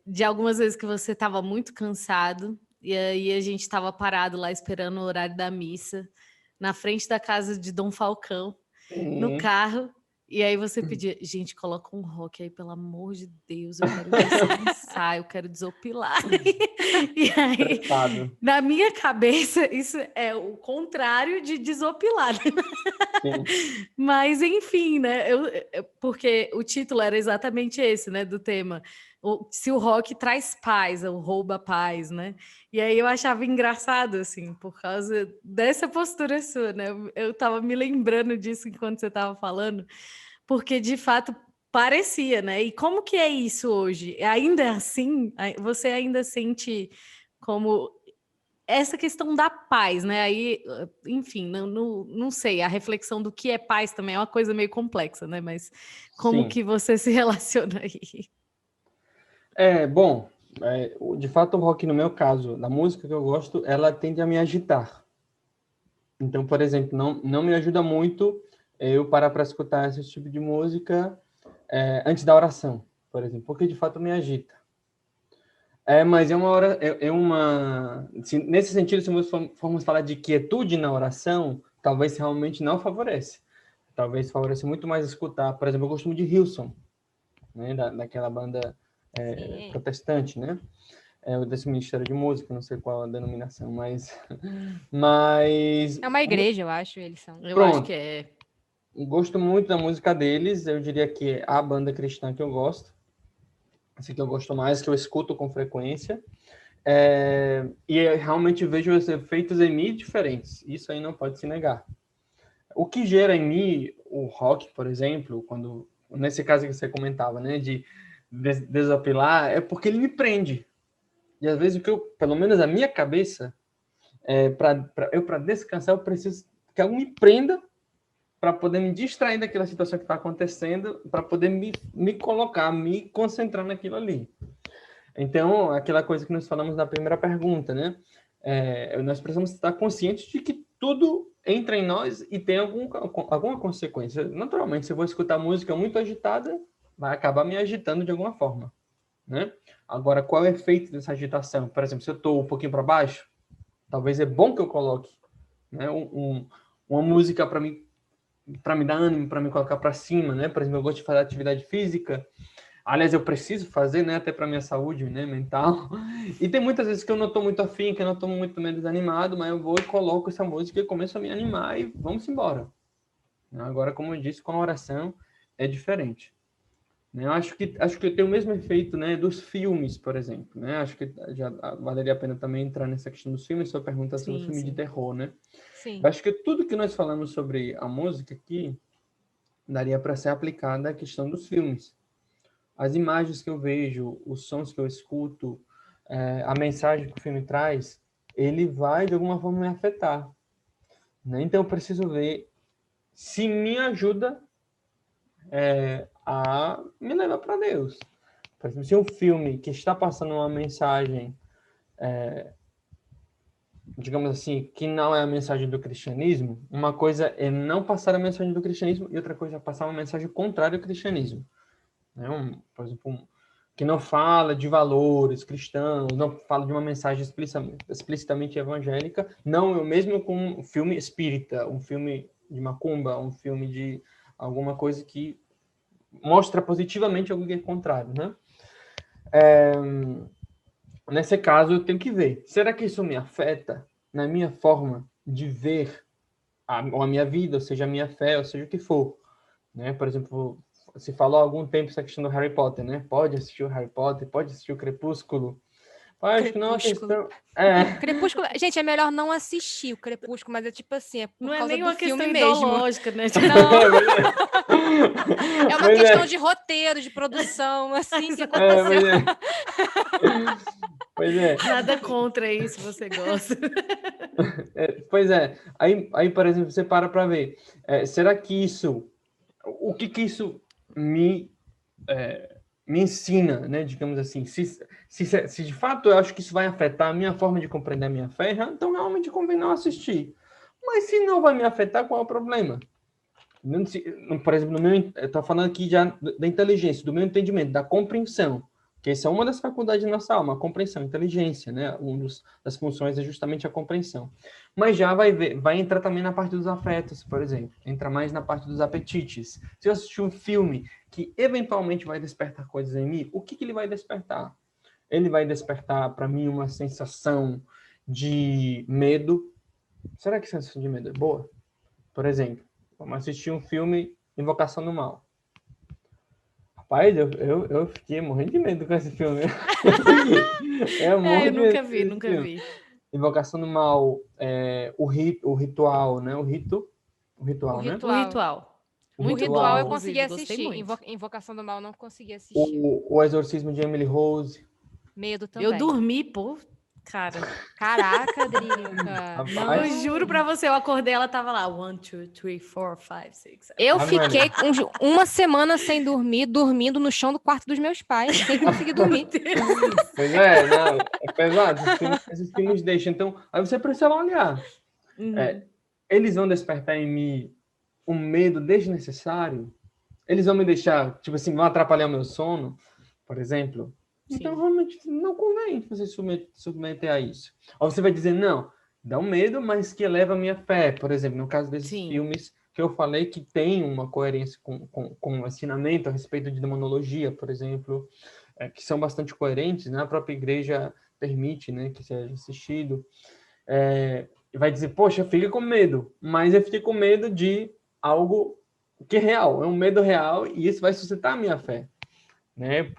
de algumas vezes que você estava muito cansado, e aí a gente estava parado lá esperando o horário da missa, na frente da casa de Dom Falcão, no Sim. carro, e aí você pedia, gente, coloca um rock aí, pelo amor de Deus, eu quero descansar, eu quero desopilar. E aí, Estressado. na minha cabeça, isso é o contrário de desopilar, né? Sim. Mas, enfim, né? Porque o título era exatamente esse, né? Do tema. Se o rock traz paz, ou rouba paz, né? E aí eu achava engraçado, assim, por causa dessa postura sua, né? Eu tava me lembrando disso enquanto você tava falando, porque de fato parecia, né? E como que é isso hoje? Ainda é assim? Você ainda sente como essa questão da paz, né? Aí, enfim, não sei, a reflexão do que é paz também é uma coisa meio complexa, né? Mas como Sim. que você se relaciona aí? Bom, de fato o rock, no meu caso, da música que eu gosto, ela tende a me agitar. Então, por exemplo, não me ajuda muito eu parar para escutar esse tipo de música antes da oração, por exemplo, porque de fato me agita. Mas é uma hora, nesse sentido, se nós formos falar de quietude na oração, talvez realmente não favorece. Talvez favorece muito mais escutar, por exemplo, eu gosto muito de Hillsong, né, daquela banda Sim. protestante, né? Desse Ministério de Música, não sei qual a denominação, mas É uma igreja, eu acho, eles são. Eu acho que pronto. é. Gosto muito da música deles, eu diria que é a banda cristã que eu gosto, assim que eu gosto mais, que eu escuto com frequência, e eu realmente vejo os efeitos em mim diferentes, isso aí não pode se negar. O que gera em mim o rock, por exemplo, nesse caso que você comentava, né, de desapilar, é porque ele me prende. E às vezes pelo menos a minha cabeça, para descansar, eu preciso que algo me prenda para poder me distrair daquela situação que está acontecendo, para poder me colocar, me concentrar naquilo ali. Então, aquela coisa que nós falamos na primeira pergunta, né? Nós precisamos estar conscientes de que tudo entra em nós e tem alguma consequência. Naturalmente, se eu vou escutar música muito agitada, vai acabar me agitando de alguma forma, né? Agora, qual é o efeito dessa agitação? Por exemplo, se eu estou um pouquinho para baixo, talvez é bom que eu coloque, né, uma música para me dar ânimo, para me colocar para cima, né? Por exemplo, eu gosto de fazer atividade física. Aliás, eu preciso fazer, né? Até para minha saúde, né? Mental. E tem muitas vezes que eu não estou muito afim, que eu não estou muito meio desanimado, mas eu vou e coloco essa música e começo a me animar e vamos embora. Agora, como eu disse, com a oração é diferente. Eu acho que tem o mesmo efeito, né, dos filmes, por exemplo, né? Acho que já valeria a pena também entrar nessa questão dos filmes, sua pergunta sobre o Sim, filme de sim. terror, né? Sim. Eu acho que tudo que nós falamos sobre a música aqui daria para ser aplicada à questão dos filmes. As imagens que eu vejo, os sons que eu escuto, a mensagem que o filme traz, ele vai de alguma forma me afetar, né? Então eu preciso ver se me ajuda a me levar para Deus. Por exemplo, se um filme que está passando uma mensagem, digamos assim, que não é a mensagem do cristianismo, uma coisa é não passar a mensagem do cristianismo e outra coisa é passar uma mensagem contrária ao cristianismo. Né? Por exemplo, que não fala de valores cristãos, não fala de uma mensagem explicitamente evangélica, não mesmo com um filme espírita, um filme de macumba, um filme de alguma coisa que mostra positivamente algo que é contrário, né? Nesse caso, eu tenho que ver, será que isso me afeta na minha forma de ver a minha vida, ou seja, a minha fé, ou seja, o que for, né? Por exemplo, se falou há algum tempo essa questão do Harry Potter, né? Pode assistir o Harry Potter, pode assistir o Crepúsculo. Acho que não é uma Crepúsculo. questão... Crepúsculo, gente, é melhor não assistir o Crepúsculo, mas é tipo assim, é por Não é causa nem do uma filme questão mesmo. ideológica, né? Não, é uma Pois questão de roteiro, de produção, assim que aconteceu. Pois é. Nada contra aí, se você gosta. Pois é. Aí, por exemplo, você para ver. Será que isso... O que isso me me ensina, né, digamos assim, se de fato eu acho que isso vai afetar a minha forma de compreender a minha fé, então realmente convém não assistir. Mas se não vai me afetar, qual é o problema? Por exemplo, eu estou falando aqui já da inteligência, do meu entendimento, da compreensão, que essa é uma das faculdades da nossa alma, a compreensão, a inteligência, né? Das funções é justamente a compreensão. Mas já vai entrar também na parte dos afetos, por exemplo, entra mais na parte dos apetites. Se eu assistir um filme que eventualmente vai despertar coisas em mim, o que ele vai despertar? Ele vai despertar para mim uma sensação de medo. Será que a sensação de medo é boa? Por exemplo, vamos assistir um filme Invocação do Mal. Rapaz, eu fiquei morrendo de medo com esse filme. Eu nunca vi. Invocação do Mal, o ritual, né? O ritual, né? O ritual. O ritual eu inclusive, consegui assistir. muito. Invocação do Mal não consegui assistir. O Exorcismo de Emily Rose. Medo também. Eu dormi, pô. Cara. Caraca, Drica. Não, eu juro pra você, eu acordei, ela tava lá. 1, 2, 3, 4, 5, 6, 7. Eu fiquei uma semana sem dormir, dormindo no chão do quarto dos meus pais, sem conseguir dormir. Pois é, não, é pesado. Esses filmes deixam. Então, aí você precisa olhar. Eles vão despertar em mim um medo desnecessário? Eles vão me deixar, tipo assim, vão atrapalhar o meu sono, por exemplo? Sim. Então, realmente, não convém você submeter a isso. Ou você vai dizer, não, dá um medo, mas que eleva a minha fé. Por exemplo, no caso desses filmes que eu falei que tem uma coerência com o ensinamento a respeito de demonologia, por exemplo, que são bastante coerentes, né? A própria igreja permite, né, que seja assistido. Vai dizer, poxa, fica com medo, mas eu fiquei com medo de algo que é real, é um medo real e isso vai sustentar a minha fé. Né?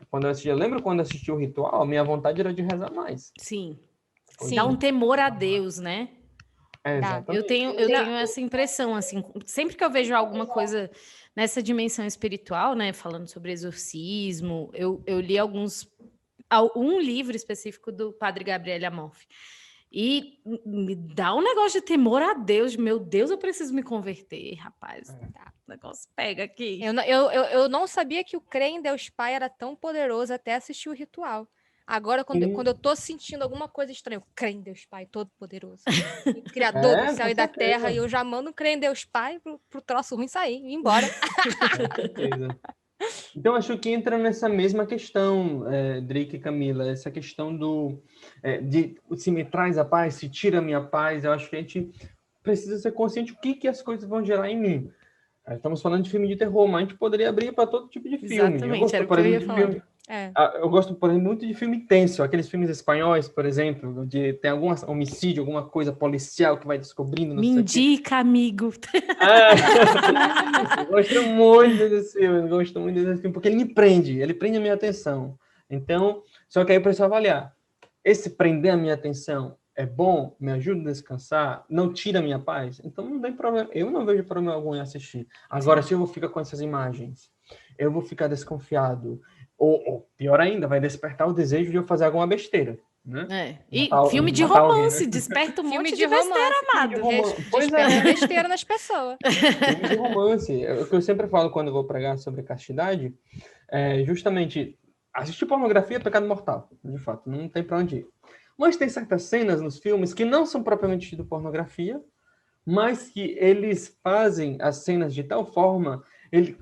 Eu lembro quando assisti o ritual, a minha vontade era de rezar mais. Sim. Sim. Dá um temor a Deus, né? Exatamente. Eu tenho essa impressão, assim, sempre que eu vejo alguma coisa nessa dimensão espiritual, né, falando sobre exorcismo, eu li um livro específico do Padre Gabriel Amorfi, e me dá um negócio de temor a Deus, meu Deus, eu preciso me converter, rapaz, o negócio pega aqui. Eu não sabia que o crer em Deus Pai era tão poderoso até assistir o ritual. Agora, quando eu tô sentindo alguma coisa estranha, eu creio em Deus Pai Todo-Poderoso, Criador do céu e da terra, e eu já mando crer em Deus Pai pro troço ruim sair, ir embora. Com certeza. Então, acho que entra nessa mesma questão, Drake e Camila, essa questão de se me traz a paz, se tira a minha paz. Eu acho que a gente precisa ser consciente do que as coisas vão gerar em mim. Estamos falando de filme de terror, mas a gente poderia abrir para todo tipo de filme. Exatamente, era o que eu ia falar. Eu gosto, por exemplo, muito de filme tenso, aqueles filmes espanhóis, por exemplo, de tem algum homicídio, alguma coisa policial que vai descobrindo. Me indica, amigo. Eu gosto muito desse filme, porque ele me prende, ele prende a minha atenção. Então, só que aí eu preciso avaliar. Esse prender a minha atenção é bom, me ajuda a descansar, não tira a minha paz? Então não tem problema, eu não vejo problema algum em assistir. Agora, se eu vou ficar com essas imagens, eu vou ficar desconfiado, ou pior ainda, vai despertar o desejo de eu fazer alguma besteira, né? E filme de romance, alguém, né? Desperta um monte de besteira, amado. Desperta besteira nas pessoas. Filme de romance, o que eu sempre falo quando eu vou pregar sobre castidade, é justamente, assistir pornografia é pecado mortal, de fato, não tem pra onde ir. Mas tem certas cenas nos filmes que não são propriamente de pornografia, mas que eles fazem as cenas de tal forma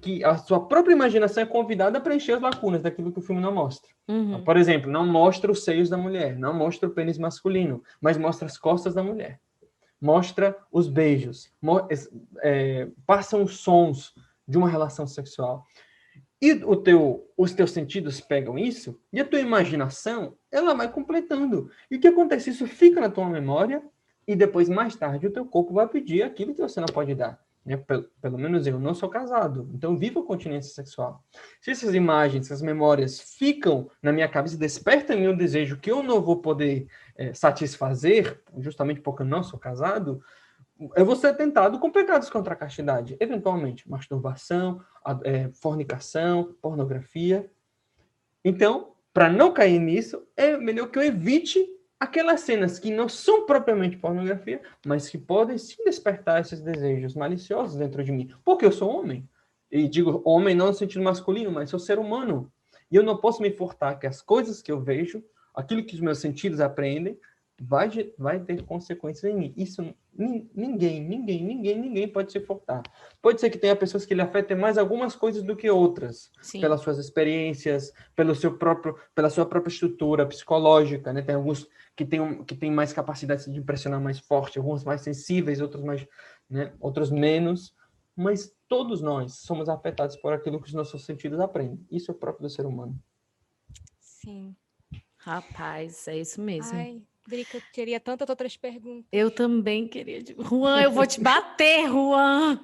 que a sua própria imaginação é convidada a preencher as lacunas daquilo que o filme não mostra. Por exemplo, não mostra os seios da mulher, não mostra o pênis masculino, mas mostra as costas da mulher. Mostra os beijos, passam os sons de uma relação sexual. E os teus sentidos pegam isso, e a tua imaginação, ela vai completando. E o que acontece? Isso fica na tua memória, e depois, mais tarde, o teu corpo vai pedir aquilo que você não pode dar. Né? Pelo menos eu não sou casado, então vivo a continência sexual. Se essas imagens, essas memórias ficam na minha cabeça, despertam em mim um desejo que eu não vou poder satisfazer, justamente porque eu não sou casado, eu vou ser tentado com pecados contra a castidade, eventualmente, masturbação, fornicação, pornografia. Então, para não cair nisso, é melhor que eu evite aquelas cenas que não são propriamente pornografia, mas que podem sim despertar esses desejos maliciosos dentro de mim. Porque eu sou homem. E digo homem não no sentido masculino, mas sou ser humano. E eu não posso me furtar que as coisas que eu vejo, aquilo que os meus sentidos aprendem, vai ter consequências em mim. Isso ninguém pode se furtar. Pode ser que tenha pessoas que lhe afetem mais algumas coisas do que outras, Sim. pelas suas experiências, pela sua própria estrutura psicológica, né? Tem alguns que têm mais capacidade de impressionar mais forte, alguns mais sensíveis, outros mais, né? Outros menos, mas todos nós somos afetados por aquilo que os nossos sentidos aprendem. Isso é próprio do ser humano. Sim. Rapaz, é isso mesmo. Ai, Drica, eu teria tantas outras perguntas. Eu também queria. Juan, eu vou te bater, Juan.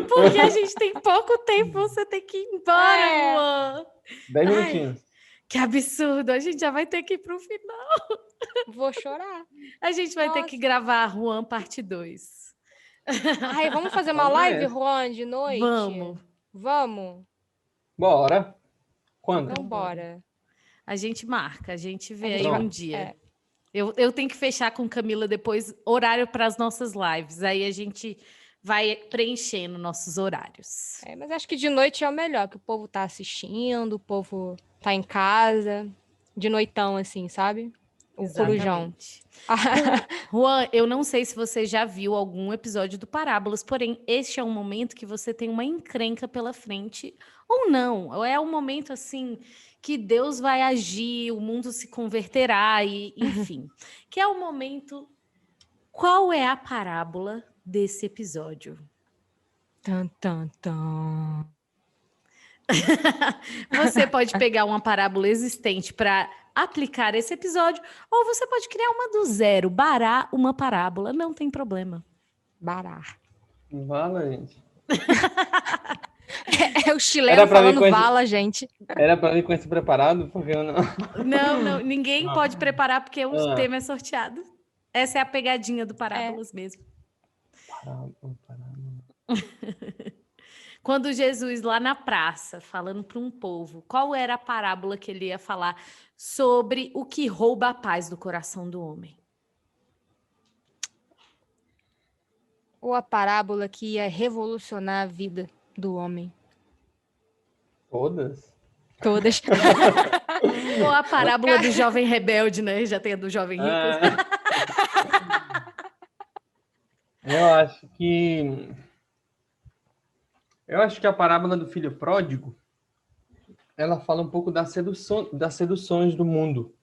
Porque a gente tem pouco tempo, você tem que ir embora, Juan. 10 minutinhos. Que absurdo, a gente já vai ter que ir pro final. Vou chorar. A gente vai ter que gravar Juan parte 2. Ai, vamos fazer uma live, Juan, de noite? Vamos? Bora. Quando? Então, bora. A gente marca, a gente vê aí um dia. Eu tenho que fechar com Camila depois horário para as nossas lives. Aí a gente vai preenchendo nossos horários. Mas acho que de noite é o melhor, que o povo tá assistindo, o povo tá em casa, de noitão, assim, sabe? O corujão. Juan, eu não sei se você já viu algum episódio do Parábolas, porém, este é um momento que você tem uma encrenca pela frente, ou não. Ou é um momento, assim, que Deus vai agir, o mundo se converterá, e enfim. Que é o momento... Qual é a parábola desse episódio? Tan, tan, tan. Você pode pegar uma parábola existente para aplicar esse episódio, ou você pode criar uma do zero, barar uma parábola, não tem problema. Barar. Vala, gente. É o chileno falando vala, gente. Era para vir com esse preparado? Porque eu não... Não, ninguém pode preparar porque o tema é sorteado. Essa é a pegadinha do Parábolas mesmo. Quando Jesus, lá na praça, falando para um povo, qual era a parábola que ele ia falar sobre o que rouba a paz do coração do homem? Ou a parábola que ia revolucionar a vida do homem? Todas? Todas. Ou a parábola do jovem rebelde, né? Já tem a do jovem rico. Eu acho que a parábola do filho pródigo, ela fala um pouco das seduções do mundo.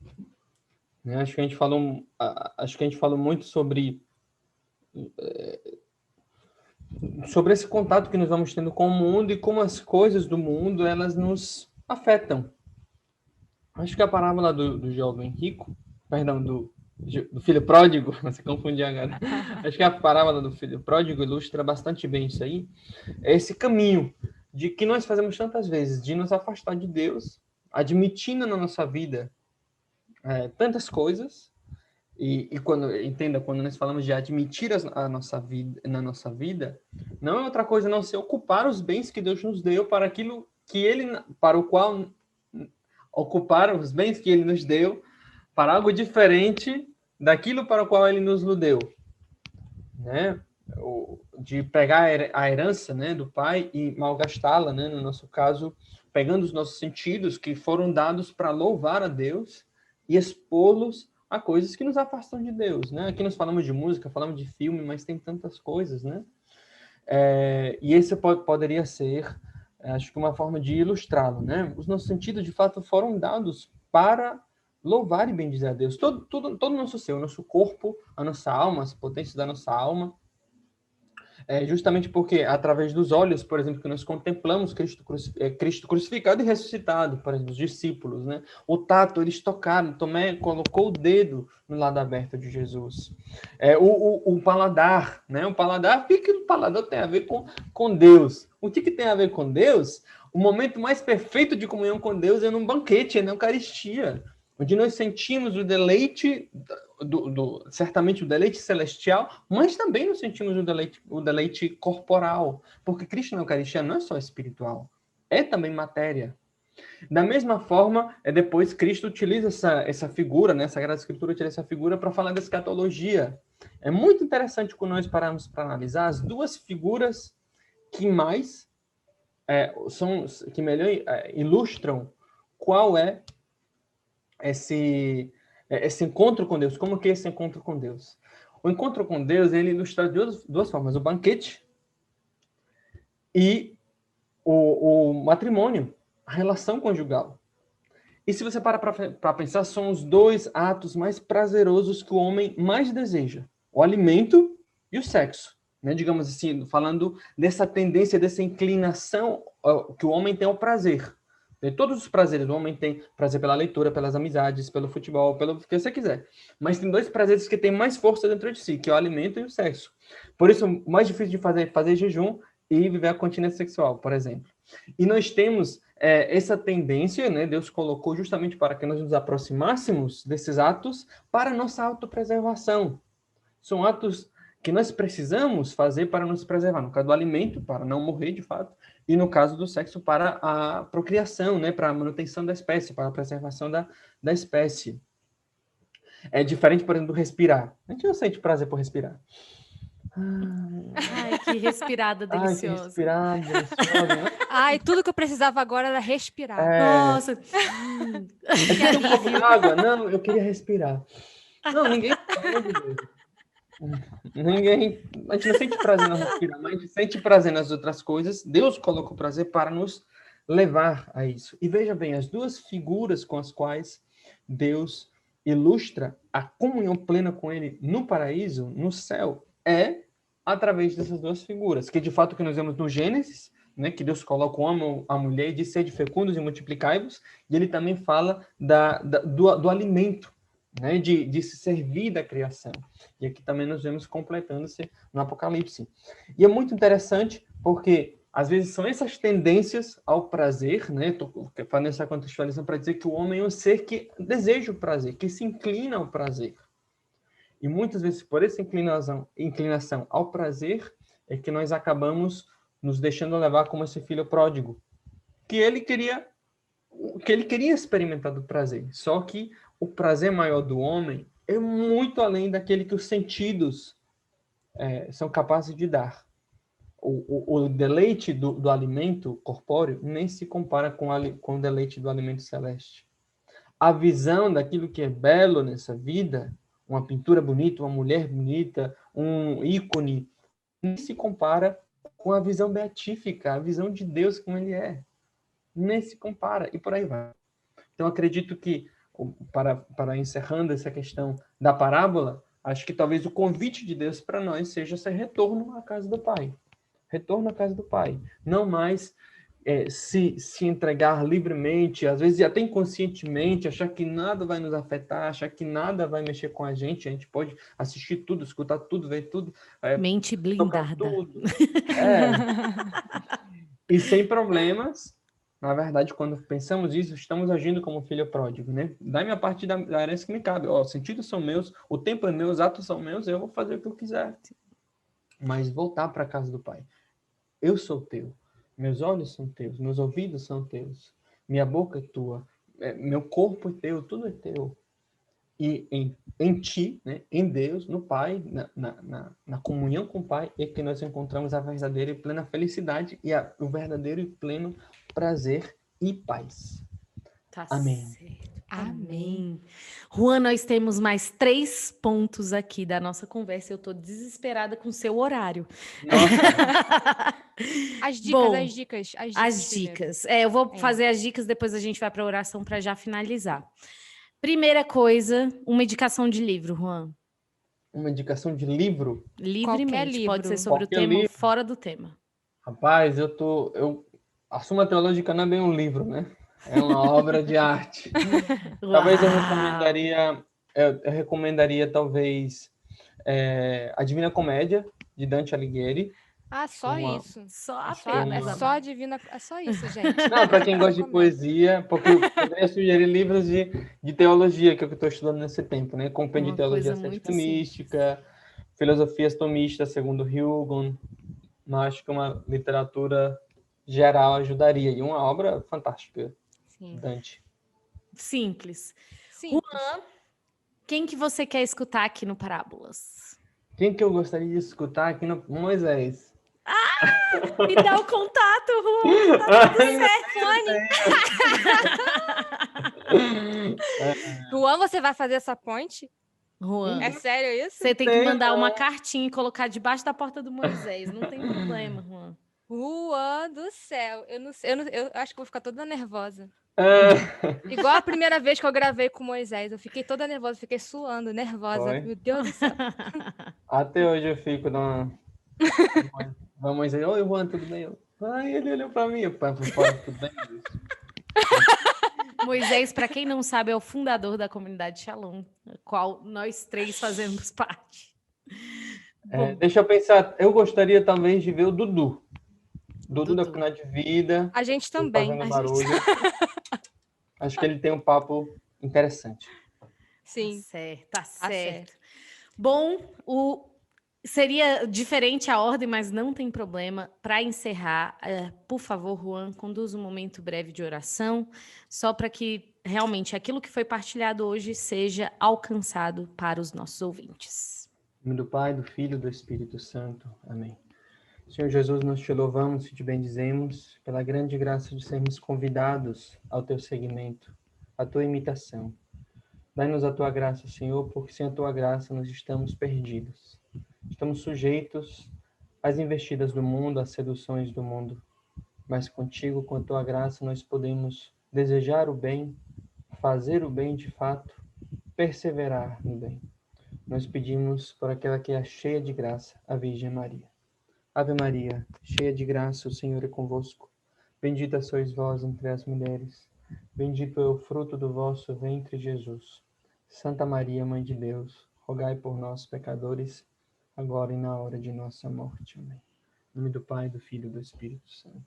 Né? Acho que a gente falou muito sobre esse contato que nós vamos tendo com o mundo e como as coisas do mundo, elas nos afetam. Acho que a parábola do jovem rico, perdão, do filho pródigo, você confundiu agora. Acho que a parábola do filho pródigo ilustra bastante bem isso aí. É esse caminho de que nós fazemos tantas vezes, de nos afastar de Deus, admitindo na nossa vida tantas coisas, e quando nós falamos de admitir a nossa vida, na nossa vida, não é outra coisa não ser ocupar os bens que Deus nos deu para aquilo que ocupar os bens que Ele nos deu para algo diferente daquilo para o qual Ele nos deu, né? De pegar a herança, né, do Pai e malgastá-la, né? No nosso caso, pegando os nossos sentidos que foram dados para louvar a Deus e expô-los a coisas que nos afastam de Deus, né? Aqui nós falamos de música, falamos de filme, mas tem tantas coisas, né? E esse poderia ser, acho que uma forma de ilustrá-lo, né? Os nossos sentidos, de fato, foram dados para louvar e bendizer a Deus. Todo o nosso ser, o nosso corpo, a nossa alma, as potências da nossa alma, justamente porque, através dos olhos, por exemplo, que nós contemplamos Cristo crucificado e ressuscitado, por exemplo, os discípulos, né? O tato, eles tocaram, Tomé colocou o dedo no lado aberto de Jesus. O paladar, né? O que o paladar tem a ver com Deus? O que tem a ver com Deus? O momento mais perfeito de comunhão com Deus é num banquete, é na Eucaristia, onde nós sentimos o deleite, certamente o deleite celestial, mas também nós sentimos o deleite corporal, porque Cristo na Eucaristia não é só espiritual, é também matéria. Da mesma forma, depois Cristo utiliza essa figura, né? A Sagrada Escritura utiliza essa figura para falar da escatologia. É muito interessante quando nós paramos para analisar as duas figuras que mais são que melhor ilustram qual é esse encontro com Deus. Como que é esse encontro com Deus? O encontro com Deus, ele ilustra de duas formas: o banquete e o matrimônio, a relação conjugal. E se você para pensar, são os dois atos mais prazerosos que o homem mais deseja: o alimento e o sexo. Né? Digamos assim, falando dessa tendência, dessa inclinação que o homem tem ao prazer. De todos os prazeres, o homem tem prazer pela leitura, pelas amizades, pelo futebol, pelo que você quiser. Mas tem dois prazeres que têm mais força dentro de si, que é o alimento e o sexo. Por isso, o mais difícil de fazer é fazer jejum e viver a continência sexual, por exemplo. E nós temos essa tendência, né? Deus colocou justamente para que nós nos aproximássemos desses atos para nossa autopreservação. São atos que nós precisamos fazer para nos preservar. No caso do alimento, para não morrer de fato, e no caso do sexo, para a procriação, né? Para a manutenção da espécie, para a preservação da espécie. É diferente, por exemplo, do respirar. A gente não sente prazer por respirar. Ai, que respirada deliciosa. Ai, que respirada deliciosa, né? Ai, tudo que eu precisava agora era respirar. Nossa. Quer um pouco d'água? Não, eu queria respirar. Não, ninguém... Pelo amor de Deus. A gente não sente prazer no respirar, mas a gente sente prazer nas outras coisas. Deus coloca o prazer para nos levar a isso. E veja bem, as duas figuras com as quais Deus ilustra a comunhão plena com Ele no paraíso, no céu, é através dessas duas figuras, que de fato que nós vemos no Gênesis, né, que Deus coloca o homem, a mulher, e diz: sede fecundos e multiplicai-vos, e ele também fala do alimento, né, de se servir da criação. E aqui também nós vemos completando-se no Apocalipse. E é muito interessante porque, às vezes, são essas tendências ao prazer, né? Estou fazendo essa contextualização para dizer que o homem é um ser que deseja o prazer, que se inclina ao prazer. E muitas vezes, por essa inclinação ao prazer, é que nós acabamos nos deixando levar como esse filho pródigo, que ele queria experimentar do prazer. Só que o prazer maior do homem é muito além daquele que os sentidos são capazes de dar. O deleite do alimento corpóreo nem se compara com o deleite do alimento celeste. A visão daquilo que é belo nessa vida, uma pintura bonita, uma mulher bonita, um ícone, nem se compara com a visão beatífica, a visão de Deus como ele é. Nem se compara, e por aí vai. Então, acredito que, para encerrando essa questão da parábola, acho que talvez o convite de Deus para nós seja esse retorno à casa do Pai. Retorno à casa do Pai. Não mais se entregar livremente, às vezes até inconscientemente, achar que nada vai nos afetar, achar que nada vai mexer com a gente pode assistir tudo, escutar tudo, ver tudo. Mente blindada. Tudo. E sem problemas. Na verdade, quando pensamos isso, estamos agindo como filho pródigo, né? Dá-me a parte da herança que me cabe. Os sentidos são meus, o tempo é meu, os atos são meus, eu vou fazer o que eu quiser. Mas voltar para a casa do Pai. Eu sou teu. Meus olhos são teus, meus ouvidos são teus, minha boca é tua, meu corpo é teu, tudo é teu. E em ti, né, em Deus, no Pai, na comunhão com o Pai, é que nós encontramos a verdadeira e plena felicidade e o verdadeiro e pleno prazer e paz. Tá Amém. certo. Amém. Juan, nós temos mais 3 pontos aqui da nossa conversa. Eu estou desesperada com o seu horário. As dicas, Bom, as dicas. As dicas. Eu vou fazer as dicas, depois a gente vai para a oração para já finalizar. Primeira coisa, uma indicação de livro, Juan. Uma indicação de livro? Livremente, pode ser sobre qualquer o tema livro. ou fora do tema. Rapaz, a Suma Teológica não é bem um livro, né? É uma obra de arte. Talvez eu recomendaria talvez A Divina Comédia, de Dante Alighieri. Só isso. Só É só a Divina... É só isso, gente. Não, para quem gosta de poesia, porque eu poderia sugerir livros de teologia, que é o que eu estou estudando nesse tempo, né? Compêndio de Teologia Cética Mística, Filosofias Tomistas, segundo Hugon. Mas acho que uma literatura geral ajudaria. E uma obra fantástica. Sim. Dante. Simples. Juan, quem que você quer escutar aqui no Parábolas? Quem que eu gostaria de escutar aqui no Moisés? Me dá o contato, Juan. Tá tudo certo. Juan, você vai fazer essa ponte? Juan, É sério isso? você tem que mandar uma cartinha e colocar debaixo da porta do Moisés. Não tem problema, Juan. Juan do céu. Eu não sei, eu acho que vou ficar toda nervosa. Ah, Igual a primeira vez que eu gravei com o Moisés. Eu fiquei toda nervosa, fiquei suando, nervosa. Foi? Meu Deus do céu. até hoje eu fico numa... Vamos dizer, oi, Juan, tudo bem? Ai, ele olhou pra mim. Eu falo, tudo bem? Moisés, para quem não sabe, é o fundador da comunidade Shalom, a qual nós 3 fazemos parte. Bom, Deixa eu pensar. Eu gostaria, talvez, de ver o Dudu. Dudu da Dudu. Comunidade de Vida. A gente também. Fazendo barulho. Acho que ele tem um papo interessante. Sim. Tá Tá certo. Bom, seria diferente a ordem, mas não tem problema. Para encerrar, por favor, Juan, conduza um momento breve de oração, só para que realmente aquilo que foi partilhado hoje seja alcançado para os nossos ouvintes. Em nome do Pai, do Filho e do Espírito Santo. Amém. Senhor Jesus, nós te louvamos e te bendizemos pela grande graça de sermos convidados ao teu seguimento, à tua imitação. Dai-nos a tua graça, Senhor, porque sem a tua graça nós estamos perdidos. Estamos sujeitos às investidas do mundo, às seduções do mundo. Mas contigo, com a tua graça, nós podemos desejar o bem, fazer o bem de fato, perseverar no bem. Nós pedimos por aquela que é cheia de graça, a Virgem Maria. Ave Maria, cheia de graça, o Senhor é convosco. Bendita sois vós entre as mulheres. Bendito é o fruto do vosso ventre, Jesus. Santa Maria, Mãe de Deus, rogai por nós, pecadores, agora e na hora de nossa morte. Amém. Em nome do Pai, do Filho e do Espírito Santo.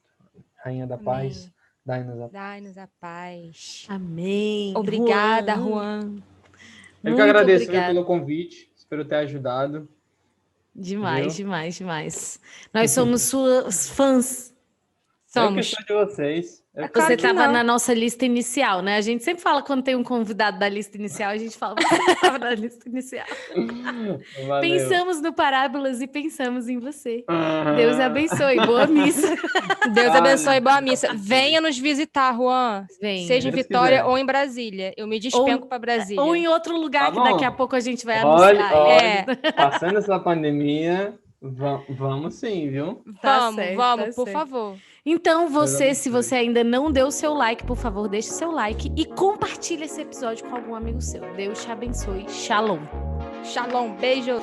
Rainha da paz, dai-nos a paz. Dai-nos a paz. Amém. Obrigada, Juan. Eu que agradeço pelo convite, espero ter ajudado. Demais, Viu? demais. Nós somos suas fãs. Eu que sou de vocês. Você estava na nossa lista inicial, né? A gente sempre fala quando tem um convidado da lista inicial, a gente fala, você estava na lista inicial. Valeu. Pensamos no Parábolas e pensamos em você. Deus abençoe. Boa missa. Deus abençoe, boa missa. Venha nos visitar, Juan. Venha. Seja em Deus Vitória quiser. ou em Brasília. Eu me despenco para Brasília. Ou em outro lugar Tá que bom. daqui a pouco a gente vai anunciar. Olha, passando essa pandemia, vamos sim, viu? Tá Vamos, certo, vamos, tá por certo. favor. Então, Deus se abençoe. você ainda não deu o seu like, por favor, deixe seu like e compartilhe esse episódio com algum amigo seu. Deus te abençoe. Shalom. Shalom, beijo.